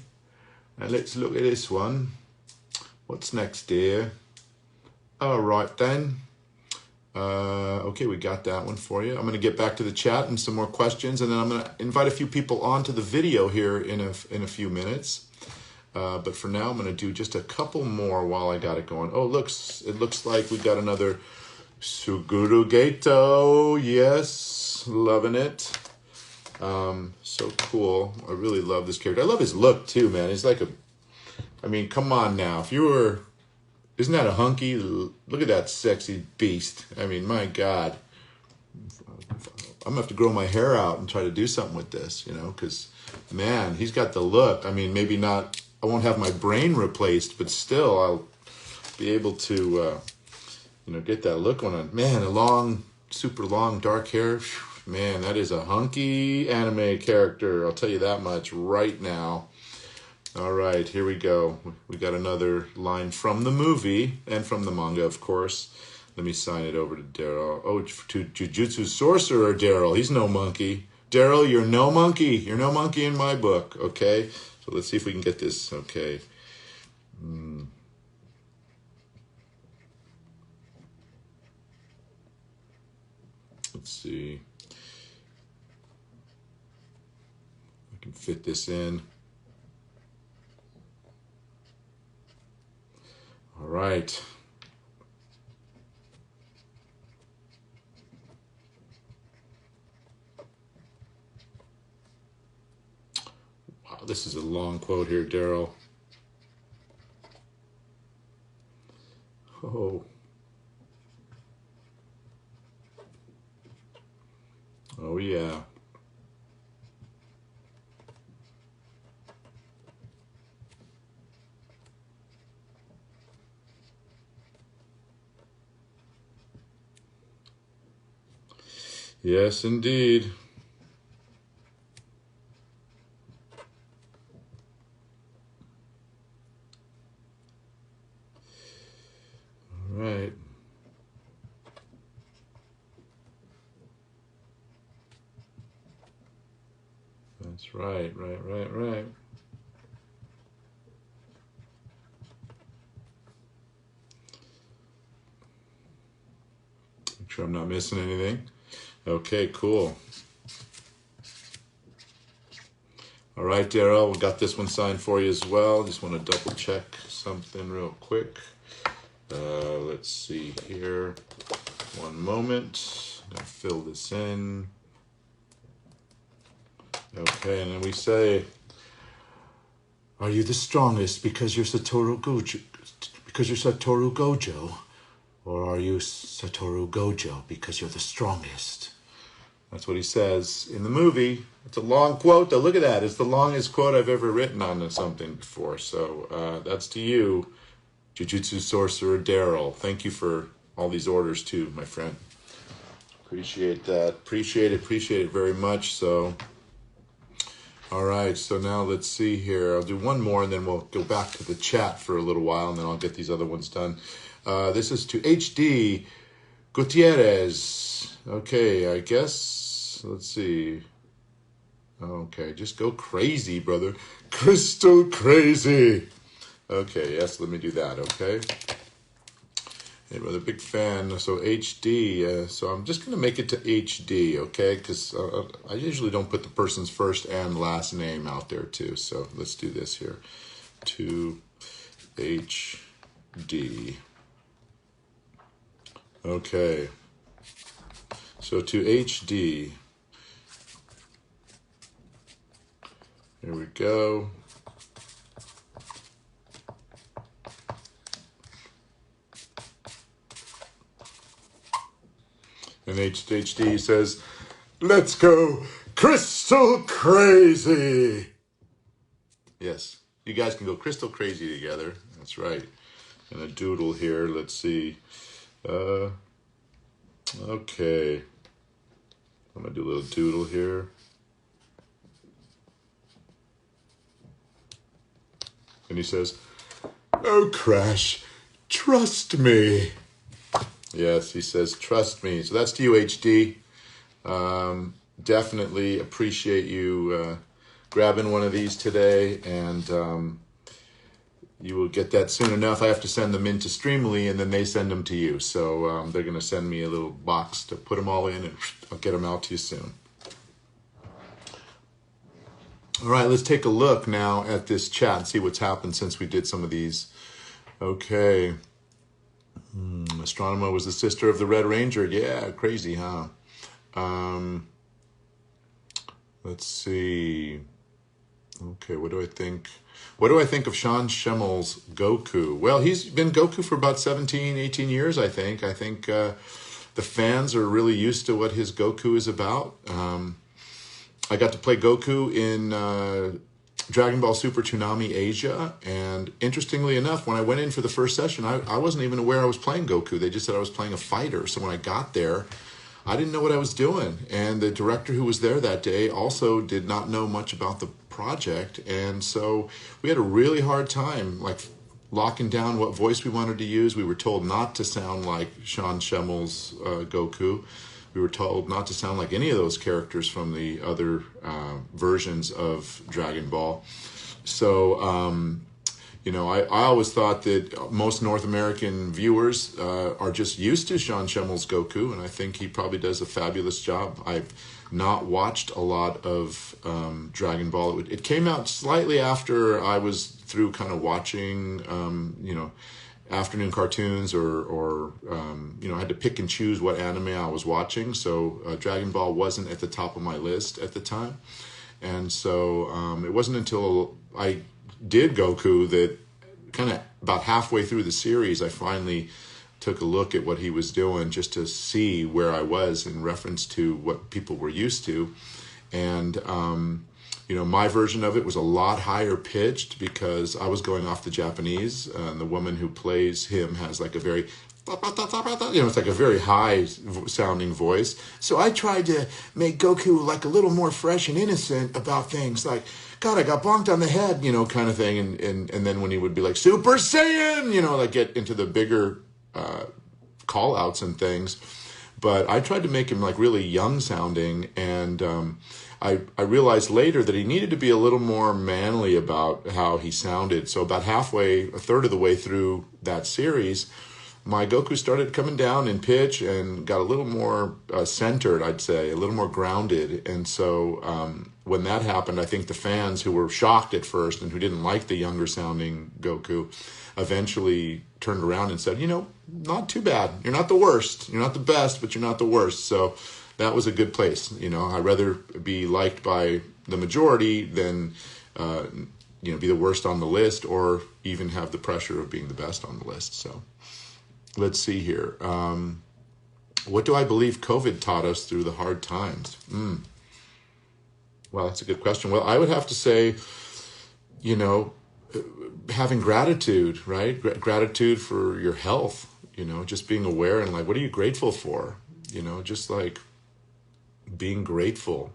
Speaker 1: Now let's look at this one. What's next, dear? All right then. Okay, we got that one for you. I'm going to get back to the chat and some more questions, and then I'm going to invite a few people onto the video here in a few minutes. But for now, I'm going to do just a couple more while I got it going. Oh, it looks like we got another Suguru Geto. Yes, loving it. So cool. I really love this character. I love his look too, man. He's like I mean, come on now. If you were, isn't that a hunky? Look at that sexy beast. I mean, my God. I'm gonna have to grow my hair out and try to do something with this, you know, because man, he's got the look. I mean, maybe not, I won't have my brain replaced, but still I'll be able to, get that look on. Man, super long, dark hair. Man, that is a hunky anime character. I'll tell you that much right now. All right, here we go. We got another line from the movie and from the manga, of course. Let me sign it over to Daryl. Oh, to Jujutsu Sorcerer Daryl. He's no monkey. Daryl, you're no monkey. You're no monkey in my book, okay? So let's see if we can get this, okay. Let's see. I can fit this in. All right. Wow, this is a long quote here, Daryl. Oh. Oh, yeah. Yes, indeed. All right. That's right. Make sure I'm not missing anything. Okay, cool. All right, Daryl, we got this one signed for you as well. Just want to double check something real quick. Let's see here. One moment. I'm gonna fill this in. Okay, and then we say, are you the strongest because you're Satoru Gojo? Or are you Satoru Gojo because you're the strongest? That's what he says in the movie. It's a long quote, though. Look at that. It's the longest quote I've ever written on something before. So that's to you, Jujutsu Sorcerer Daryl. Thank you for all these orders, too, my friend. Appreciate that. Appreciate it very much. So, all right. So now let's see here. I'll do one more, and then we'll go back to the chat for a little while, and then I'll get these other ones done. This is to HD Gutierrez. Okay, I guess, let's see. Okay, just go crazy, brother. Crystal crazy. Okay, yes, let me do that, okay? Hey, brother, big fan. So HD, so I'm just going to make it to HD, okay? Because I usually don't put the person's first and last name out there, too. So let's do this here. to HD. Okay. So to HD. Here we go. And HD says, let's go crystal crazy. Yes, you guys can go crystal crazy together. That's right. And a doodle here. Let's see. Okay. I'm going to do a little doodle here. And he says, oh, Crash, trust me. Yes, he says, trust me. So that's to you, HD. Definitely appreciate you grabbing one of these today. And you will get that soon enough. I have to send them into Streamily, and then they send them to you. So they're going to send me a little box to put them all in, and I'll get them out to you soon. All right, let's take a look now at this chat and see what's happened since we did some of these. Okay. Astronema was the sister of the Red Ranger. Yeah, crazy, huh? Let's see. Okay, what do I think? What do I think of Sean Schimmel's Goku? Well, he's been Goku for about 17, 18 years, I think. I think the fans are really used to what his Goku is about. I got to play Goku in Dragon Ball Super Toonami Asia, and interestingly enough, when I went in for the first session, I wasn't even aware I was playing Goku. They just said I was playing a fighter. So when I got there, I didn't know what I was doing. And the director who was there that day also did not know much about the project. And so we had a really hard time, like, locking down what voice we wanted to use. We were told not to sound like Sean Schimmel's Goku. We were told not to sound like any of those characters from the other versions of Dragon Ball. So, you know, I always thought that most North American viewers are just used to Sean Schimmel's Goku, and I think he probably does a fabulous job. I've not watched a lot of Dragon Ball. It came out slightly after I was through kind of watching, you know, afternoon cartoons or you know, I had to pick and choose what anime I was watching. So Dragon Ball wasn't at the top of my list at the time. And so it wasn't until I did Goku that kind of about halfway through the series, I finally took a look at what he was doing just to see where I was in reference to what people were used to. And you know, my version of it was a lot higher pitched because I was going off the Japanese, and the woman who plays him has like a very, you know, it's like a very high sounding voice. So I tried to make Goku like a little more fresh and innocent about things like, God, I got bonked on the head, you know, kind of thing. And then when he would be like, Super Saiyan, you know, like get into the bigger call outs and things. But I tried to make him like really young sounding, and I realized later that he needed to be a little more manly about how he sounded. So about halfway, a third of the way through that series, my Goku started coming down in pitch and got a little more centered, I'd say, a little more grounded. And so when that happened, I think the fans who were shocked at first and who didn't like the younger sounding Goku eventually turned around and said, you know, not too bad. You're not the worst. You're not the best, but you're not the worst. So that was a good place. You know, I'd rather be liked by the majority than, you know, be the worst on the list or even have the pressure of being the best on the list. So let's see here. What do I believe COVID taught us through the hard times? Well, that's a good question. Well, I would have to say, you know, having gratitude, right? Gratitude for your health, you know, just being aware and like, what are you grateful for? You know, just like being grateful.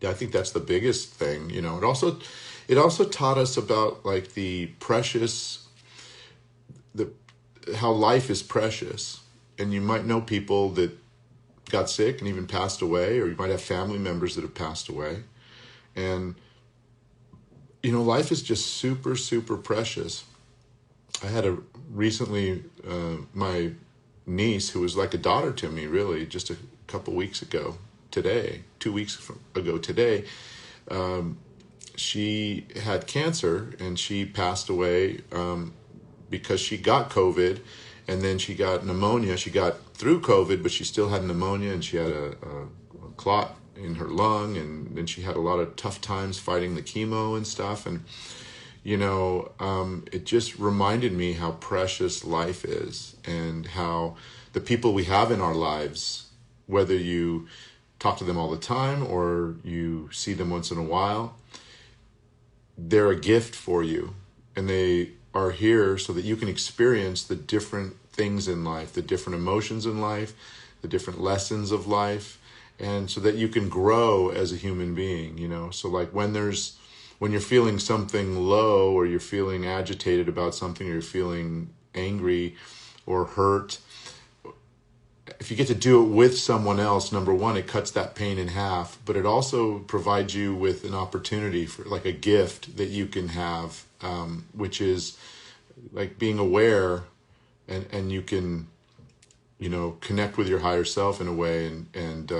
Speaker 1: I think that's the biggest thing, you know. It also taught us about like the precious, how life is precious. And you might know people that got sick and even passed away, or you might have family members that have passed away. And, you know, life is just super, super precious. I had recently, my niece, who was like a daughter to me, really, just a couple weeks ago today, 2 weeks ago today, she had cancer and she passed away because she got COVID, and then she got pneumonia. She got through COVID, but she still had pneumonia, and she had a clot in her lung, and then she had a lot of tough times fighting the chemo and stuff. And it just reminded me how precious life is, and how the people we have in our lives, whether you talk to them all the time or you see them once in a while, they're a gift for you, and they are here so that you can experience the different things in life, the different emotions in life, the different lessons of life, and so that you can grow as a human being, So like when you're feeling something low, or you're feeling agitated about something, or you're feeling angry or hurt, if you get to do it with someone else, number one, it cuts that pain in half, but it also provides you with an opportunity for like a gift that you can have, which is like being aware, and you can, connect with your higher self in a way, and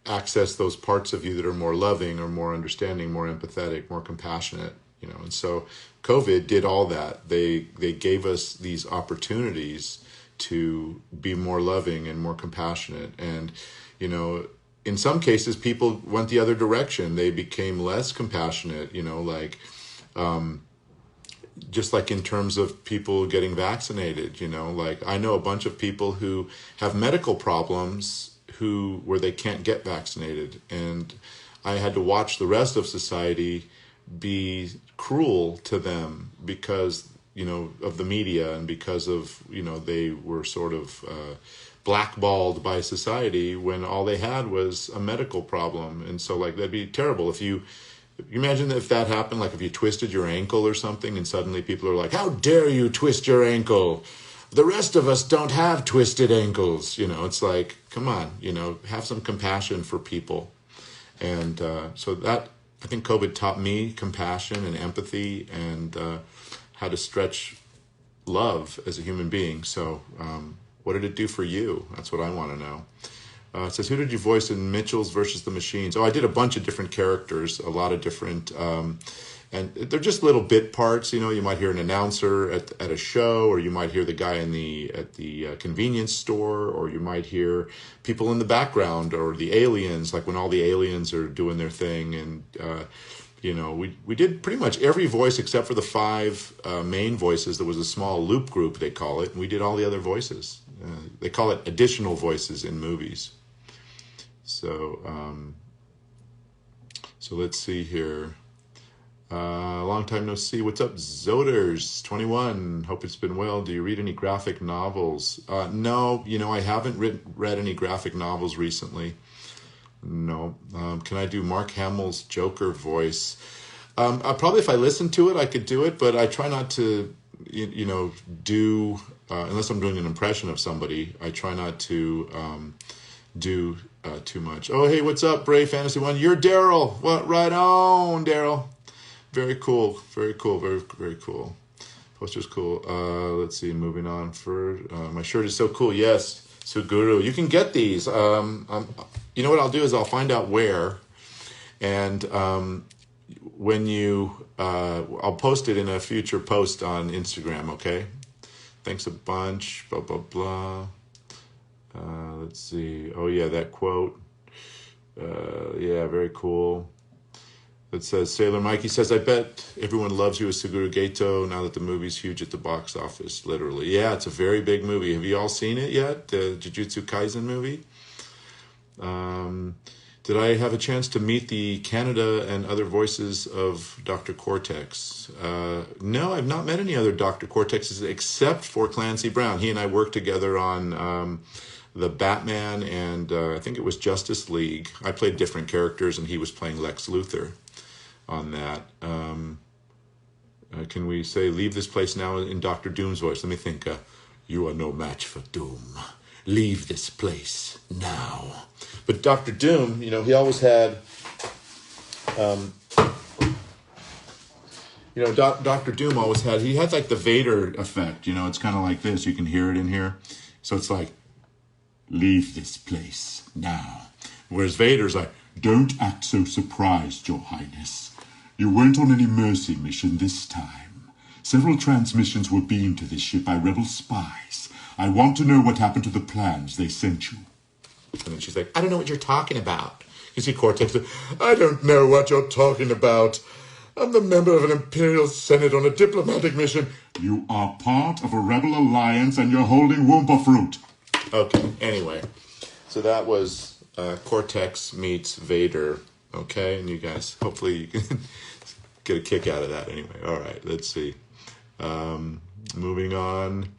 Speaker 1: access those parts of you that are more loving, or more understanding, more empathetic, more compassionate, and so COVID did all that. They gave us these opportunities to be more loving and more compassionate. And, in some cases, people went the other direction. They became less compassionate, just like in terms of people getting vaccinated, like I know a bunch of people who have medical problems where they can't get vaccinated. And I had to watch the rest of society be cruel to them because of the media, and because of, they were sort of blackballed by society when all they had was a medical problem. And so like, that'd be terrible if you imagine if that happened, like if you twisted your ankle or something, and suddenly people are like, how dare you twist your ankle? The rest of us don't have twisted ankles. It's like, come on, have some compassion for people. And so that, I think COVID taught me compassion and empathy, and how to stretch love as a human being. So what did it do for you? That's what I want to know. It says, who did you voice in Mitchell's versus the Machines? Oh, I did a bunch of different characters, a lot of different, and they're just little bit parts. You might hear an announcer at a show, or you might hear the guy at the convenience store, or you might hear people in the background, or the aliens, like when all the aliens are doing their thing. And we did pretty much every voice except for the 5 main voices. There was a small loop group, they call it, and we did all the other voices. They call it additional voices in movies. So, so let's see here. Long time no see. What's up, Zoders 21? Hope it's been well. Do you read any graphic novels? No, I haven't read any graphic novels recently. No. Can I do Mark Hamill's Joker voice? Probably if I listen to it, I could do it, but I try not to, do, unless I'm doing an impression of somebody, I try not to do too much. Oh, hey, what's up, Brave Fantasy One? You're Daryl. What? Right on, Daryl. Very cool. Very cool. Very, very cool. Poster's cool. Let's see, moving on. My shirt is so cool. Yes, Suguru. You can get these. You know what I'll do is I'll find out where, and when you, I'll post it in a future post on Instagram, okay? Thanks a bunch, blah, blah, blah. Let's see. Oh, yeah, that quote. Yeah, very cool. It says, Sailor Mikey says, I bet everyone loves you as Suguru Geto now that the movie's huge at the box office, literally. Yeah, it's a very big movie. Have you all seen it yet? The Jujutsu Kaisen movie? Did I have a chance to meet the Canada and other voices of Dr. Cortex? No, I've not met any other Dr. Cortexes except for Clancy Brown. He and I worked together on the Batman and I think it was Justice League. I played different characters and he was playing Lex Luthor on that. Can we say leave this place now in Dr. Doom's voice? Let me think. You are no match for Doom. Leave this place now. But Dr. Doom, he always had, Dr. Doom always had, he had like the Vader effect, it's kind of like this. You can hear it in here. So it's like, leave this place now. Whereas Vader's like, don't act so surprised, Your Highness.
Speaker 2: You weren't on any mercy mission this time. Several transmissions were beamed to this ship by rebel spies. I want to know what happened to the plans they sent you.
Speaker 1: And then she's like, I don't know what you're talking about. You see Cortex, I don't know what you're talking about. I'm the member of an Imperial Senate on a diplomatic mission.
Speaker 2: You are part of a rebel alliance and you're holding Wumpa fruit.
Speaker 1: Okay, anyway. So that was Cortex meets Vader. Okay, and you guys, hopefully you can get a kick out of that anyway. All right, let's see. Moving on.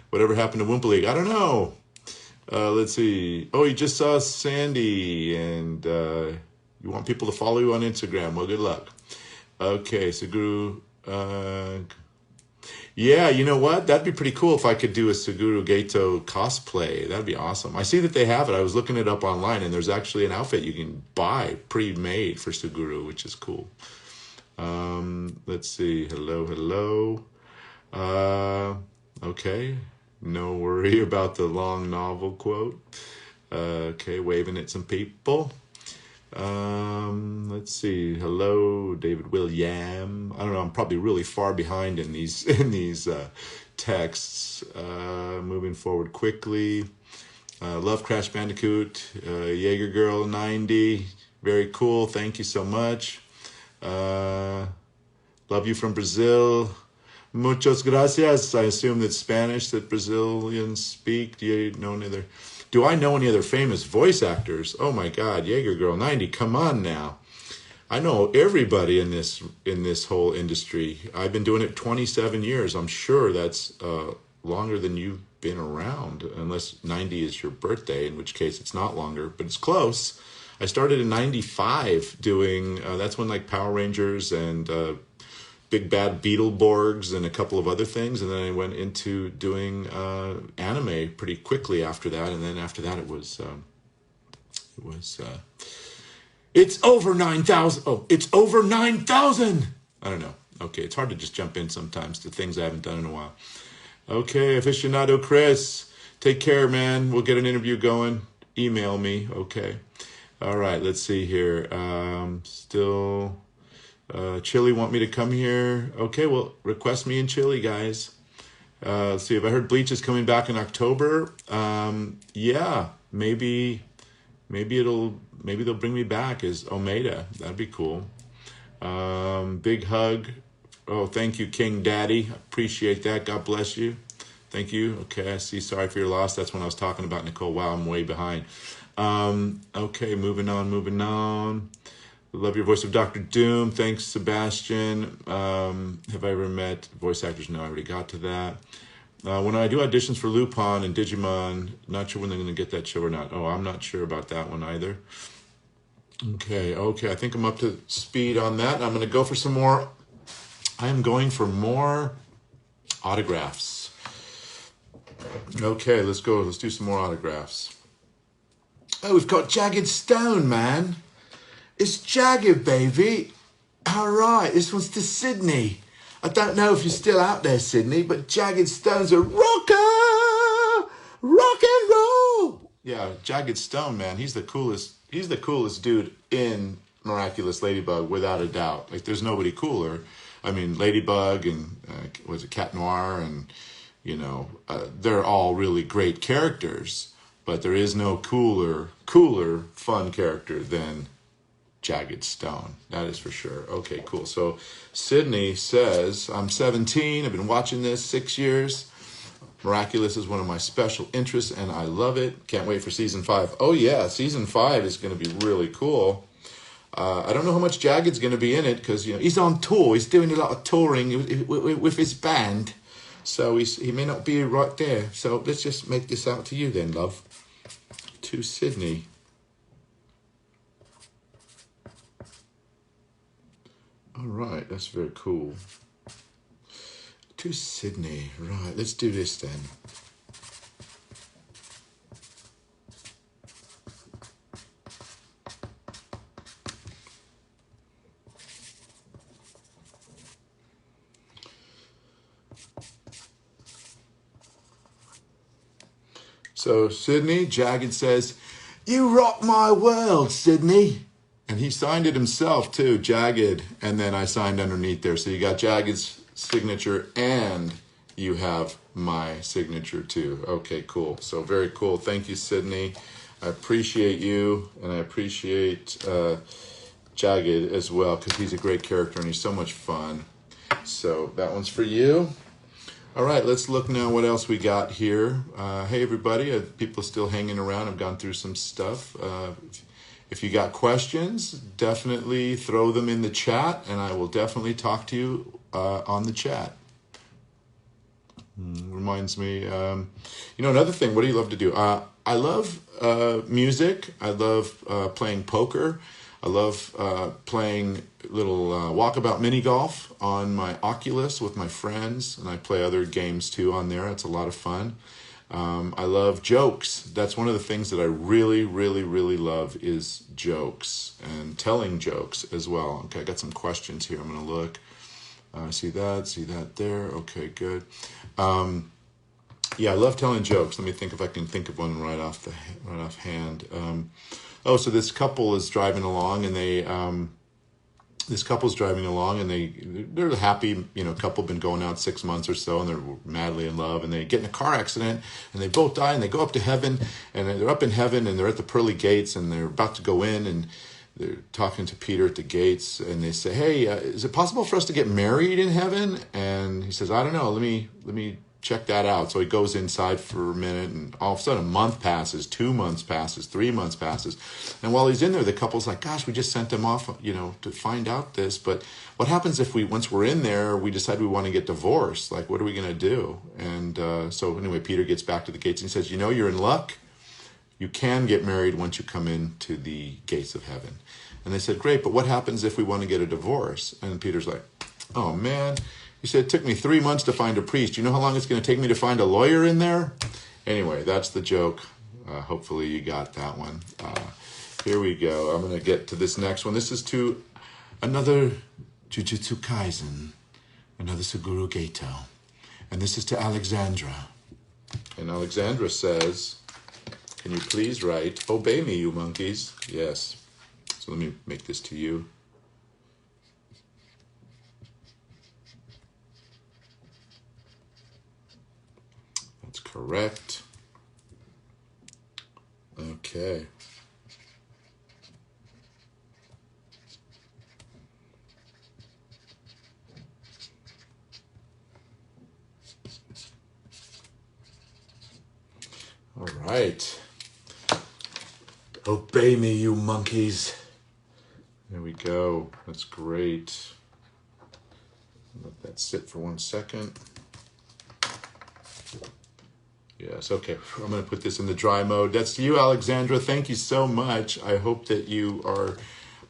Speaker 1: Whatever happened to Wumpa League? I don't know. Let's see. Oh, you just saw Sandy, and you want people to follow you on Instagram. Well, good luck. Okay, Suguru. Yeah, you know what? That'd be pretty cool if I could do a Suguru Gato cosplay. That'd be awesome. I see that they have it. I was looking it up online, and there's actually an outfit you can buy pre-made for Suguru, which is cool. Let's see. Hello. Okay. No worry about the long novel quote. Okay, waving at some people. Let's see. Hello, David William. I don't know. I'm probably really far behind in these texts. Moving forward quickly. Love Crash Bandicoot. Jaeger Girl 90. Very cool. Thank you so much. Love you from Brazil. Muchas gracias. I assume that's Spanish that Brazilians speak. Do I know any other famous voice actors? Oh my God, Jaeger Girl 90. Come on now. I know everybody in this whole industry. I've been doing it 27 years. I'm sure that's longer than you've been around, unless 90 is your birthday, in which case it's not longer, but it's close. I started in 95 doing, that's when like Power Rangers and Big Bad Beetleborgs and a couple of other things, and then I went into doing anime pretty quickly after that, and then after that it was it's over 9,000. Oh, it's over 9,000. I don't know. Okay, it's hard to just jump in sometimes to things I haven't done in a while. Okay, aficionado Chris, take care, man. We'll get an interview going. Email me. Okay. All right, let's see here. Still. Chile want me to come here. Okay, well, request me in Chile, guys. Let's see, if I heard Bleach is coming back in October. Yeah, maybe they'll bring me back as Omega. That'd be cool. Big hug. Oh, thank you, King Daddy. Appreciate that. God bless you. Thank you. Okay, I see. Sorry for your loss. That's when I was talking about Nicole. Wow, I'm way behind. Okay, moving on. Love your voice of Dr. Doom. Thanks, Sebastian. Have I ever met voice actors? No, I already got to that. When I do auditions for Lupin and Digimon, not sure when they're going to get that show or not. Oh, I'm not sure about that one either. Okay. I think I'm up to speed on that. I'm going to go for some more. I am going for more autographs. Okay, let's go. Let's do some more autographs. Oh, we've got Jagged Stone, man. It's Jagged, baby. All right, this one's to Sydney. I don't know if you're still out there, Sydney, but Jagged Stone's a rocker! Rock and roll! Yeah, Jagged Stone, man, he's the coolest dude in Miraculous Ladybug, without a doubt. Like, there's nobody cooler. I mean, Ladybug and, was it Cat Noir? And, they're all really great characters, but there is no cooler, fun character than Jagged Stone. That is for sure. Okay, cool. So Sydney says, I'm 17. I've been watching this 6 years. Miraculous is one of my special interests, and I love it. Can't wait for season 5. Oh, yeah. Season 5 is going to be really cool. I don't know how much Jagged's going to be in it because, he's on tour. He's doing a lot of touring with his band. So he may not be right there. So let's just make this out to you then, love. To Sydney. All right, that's very cool. To Sydney. Right, let's do this then. So Sydney, Jagged says, you rock my world, Sydney. And he signed it himself too, Jagged, and then I signed underneath there. So you got Jagged's signature and you have my signature too. Okay, cool. So very cool. Thank you, Sydney. I appreciate you, and I appreciate Jagged as well, because he's a great character and he's so much fun. So that one's for you. All right, let's look now what else we got here. Hey, everybody. People still hanging around. I've gone through some stuff. If you got questions, definitely throw them in the chat, and I will definitely talk to you on the chat. Reminds me, another thing, what do you love to do? I love music. I love playing poker. I love playing little walkabout mini golf on my Oculus with my friends, and I play other games too on there. It's a lot of fun. I love jokes. That's one of the things that I really, really, really love is jokes and telling jokes as well. Okay, I got some questions here. I'm going to look. See that there. Okay, good. Yeah, I love telling jokes. Let me think if I can think of one right offhand. So this couple is driving along, and they're happy, couple, been going out 6 months or so, and they're madly in love, and they get in a car accident, and they both die, and they go up to heaven, and they're up in heaven, and they're at the pearly gates, and they're about to go in, and they're talking to Peter at the gates, and they say, hey, is it possible for us to get married in heaven? And he says, I don't know, let me check that out. So he goes inside for a minute, and all of a sudden a month passes, 2 months passes, 3 months passes. And while he's in there, the couple's like, gosh, we just sent them off, to find out this. But what happens if once we're in there, we decide we want to get divorced? Like, what are we going to do? And so anyway, Peter gets back to the gates and he says, you're in luck. You can get married once you come into the gates of heaven. And they said, great, but what happens if we want to get a divorce? And Peter's like, oh man. He said, it took me 3 months to find a priest. You know how long it's going to take me to find a lawyer in there? Anyway, that's the joke. Hopefully you got that one. Here we go. I'm going to get to this next one. This is to another Jujutsu Kaisen, another Suguru Geto. And this is to Alexandra. And Alexandra says, can you please write, obey me, you monkeys? Yes. So let me make this to you. Correct. Okay. All right. Obey me, you monkeys. There we go. That's great. Let that sit for 1 second. Yes, okay. I'm going to put this in the dry mode. That's you, Alexandra. Thank you so much. I hope that you are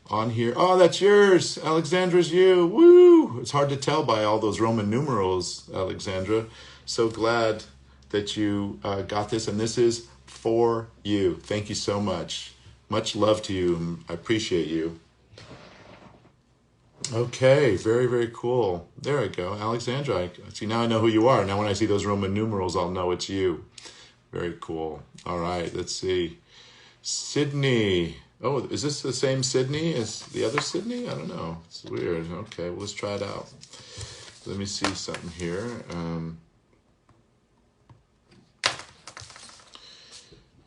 Speaker 1: on here. Oh, that's yours. Alexandra's you. Woo! It's hard to tell by all those Roman numerals, Alexandra. So glad that you got this, and this is for you. Thank you so much. Much love to you. I appreciate you. Okay, very, very cool. There I go. Alexandra, see, now I know who you are. Now when I see those Roman numerals, I'll know it's you. Very cool. All right, let's see. Sydney. Oh, is this the same Sydney as the other Sydney? I don't know. It's weird. Okay, well, let's try it out. Let me see something here.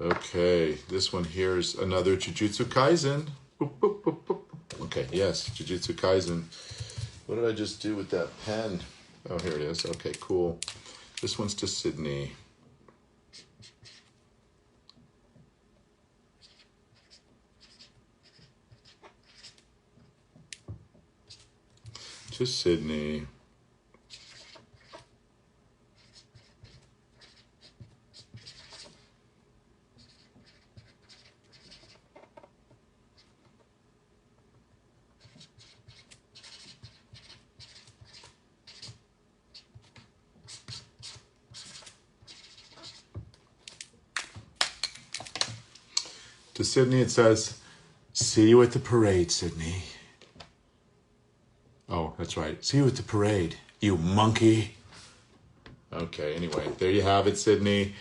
Speaker 1: Okay, this one here is another Jujutsu Kaisen. Boop, boop, boop, boop. Okay, yes, Jujutsu Kaisen. What did I just do with that pen? Oh, here it is. Okay, cool. This one's to Sydney. To Sydney. To Sydney, it says, see you at the parade, Sydney. Oh, that's right. See you at the parade, you monkey. Okay, anyway, there you have it, Sydney.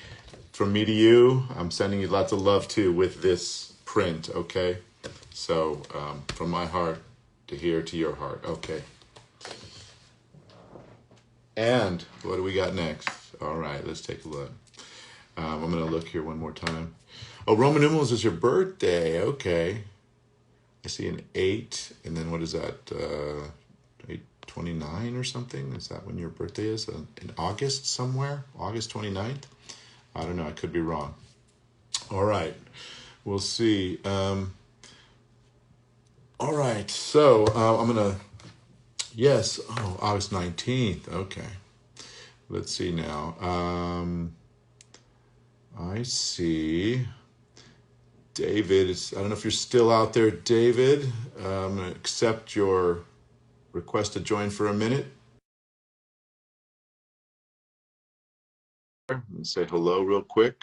Speaker 1: From me to you, I'm sending you lots of love, too, with this print, okay? So from my heart to here to your heart. Okay. And what do we got next? All right, let's take a look. I'm going to look here one more time. Oh, Roman numerals is your birthday. Okay. I see an 8. And then what is that? 8/29 or something? Is that when your birthday is? In August somewhere? August 29th? I don't know. I could be wrong. All right. We'll see. All right. So I'm going to... Yes. Oh, August 19th. Okay. Let's see now. I see David. I don't know if you're still out there, David. I'm going to accept your request to join for a minute. And say hello real quick.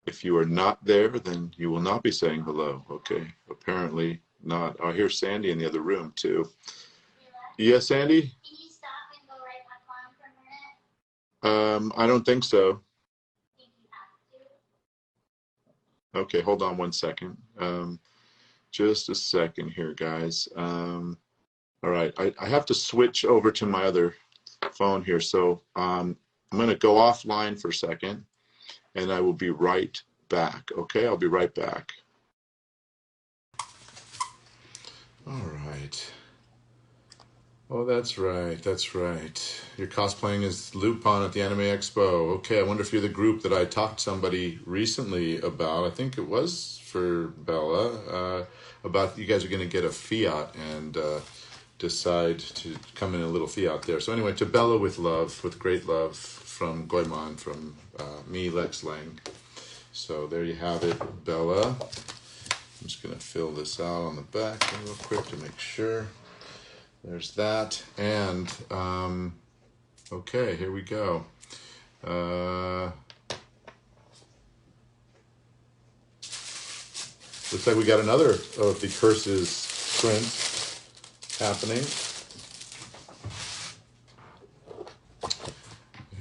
Speaker 1: If you are not there, then you will not be saying hello. Okay. Apparently not. I hear Sandy in the other room too. Yes, Sandy? Can you stop and go right back on for a minute? I don't think so. Think you have to? Okay, hold on one second. Just a second here, guys. All right, I have to switch over to my other phone here. So I'm going to go offline for a second, and I will be right back. Okay, I'll be right back. All right. Oh, that's right. That's right. You're cosplaying as Lupin at the Anime Expo. Okay, I wonder if you're the group that I talked to somebody recently about. I think it was for Bella. About you guys are going to get a Fiat and decide to come in a little Fiat there. So anyway, to Bella with love, with great love from Goemon, from me, Lex Lang. So there you have it, Bella. I'm just going to fill this out on the back real quick to make sure. There's that. And, okay, here we go. Looks like we got another of the Curses print happening.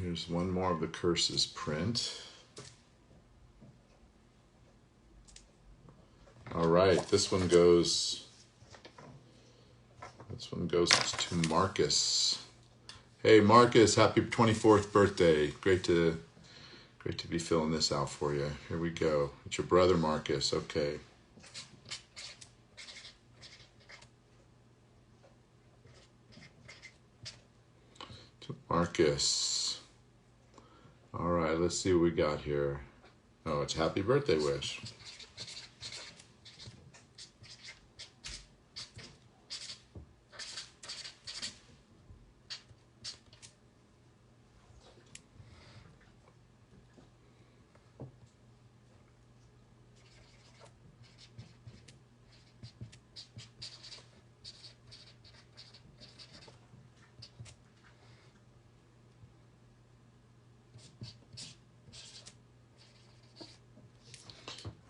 Speaker 1: Here's one more of the Curses print. All right, this one goes to Marcus. Hey Marcus, happy 24th birthday. Great to be filling this out for you. Here we go. It's your brother Marcus. Okay. To Marcus. All right, let's see what we got here. Oh, it's happy birthday wish.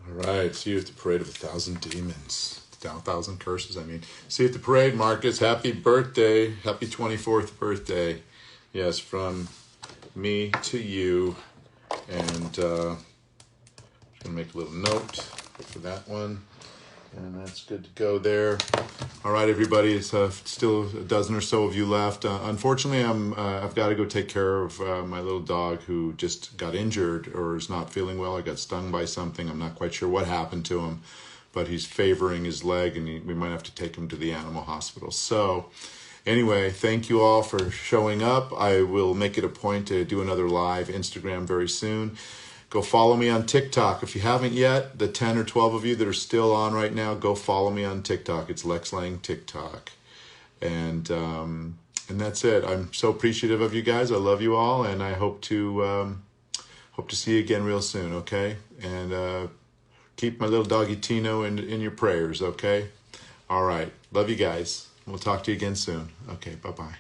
Speaker 1: Right, see you at the Parade of 1,000 Demons. 1,000 Curses, I mean. See you at the parade, Marcus. Happy birthday. Happy 24th birthday. Yes, from me to you. And I'm going to make a little note for that one. And that's good to go there. All right, everybody. It's still a dozen or so of you left. Unfortunately, I've got to go take care of my little dog who just got injured or is not feeling well. I got stung by something. I'm not quite sure what happened to him, but he's favoring his leg, and we might have to take him to the animal hospital. So anyway, thank you all for showing up. I will make it a point to do another live Instagram very soon. Go follow me on TikTok. If you haven't yet, the 10 or 12 of you that are still on right now, go follow me on TikTok. It's Lex Lang TikTok. And that's it. I'm so appreciative of you guys. I love you all, and I hope to see you again real soon, okay? And keep my little doggy Tino in your prayers, okay? All right. Love you guys. We'll talk to you again soon. Okay, bye-bye.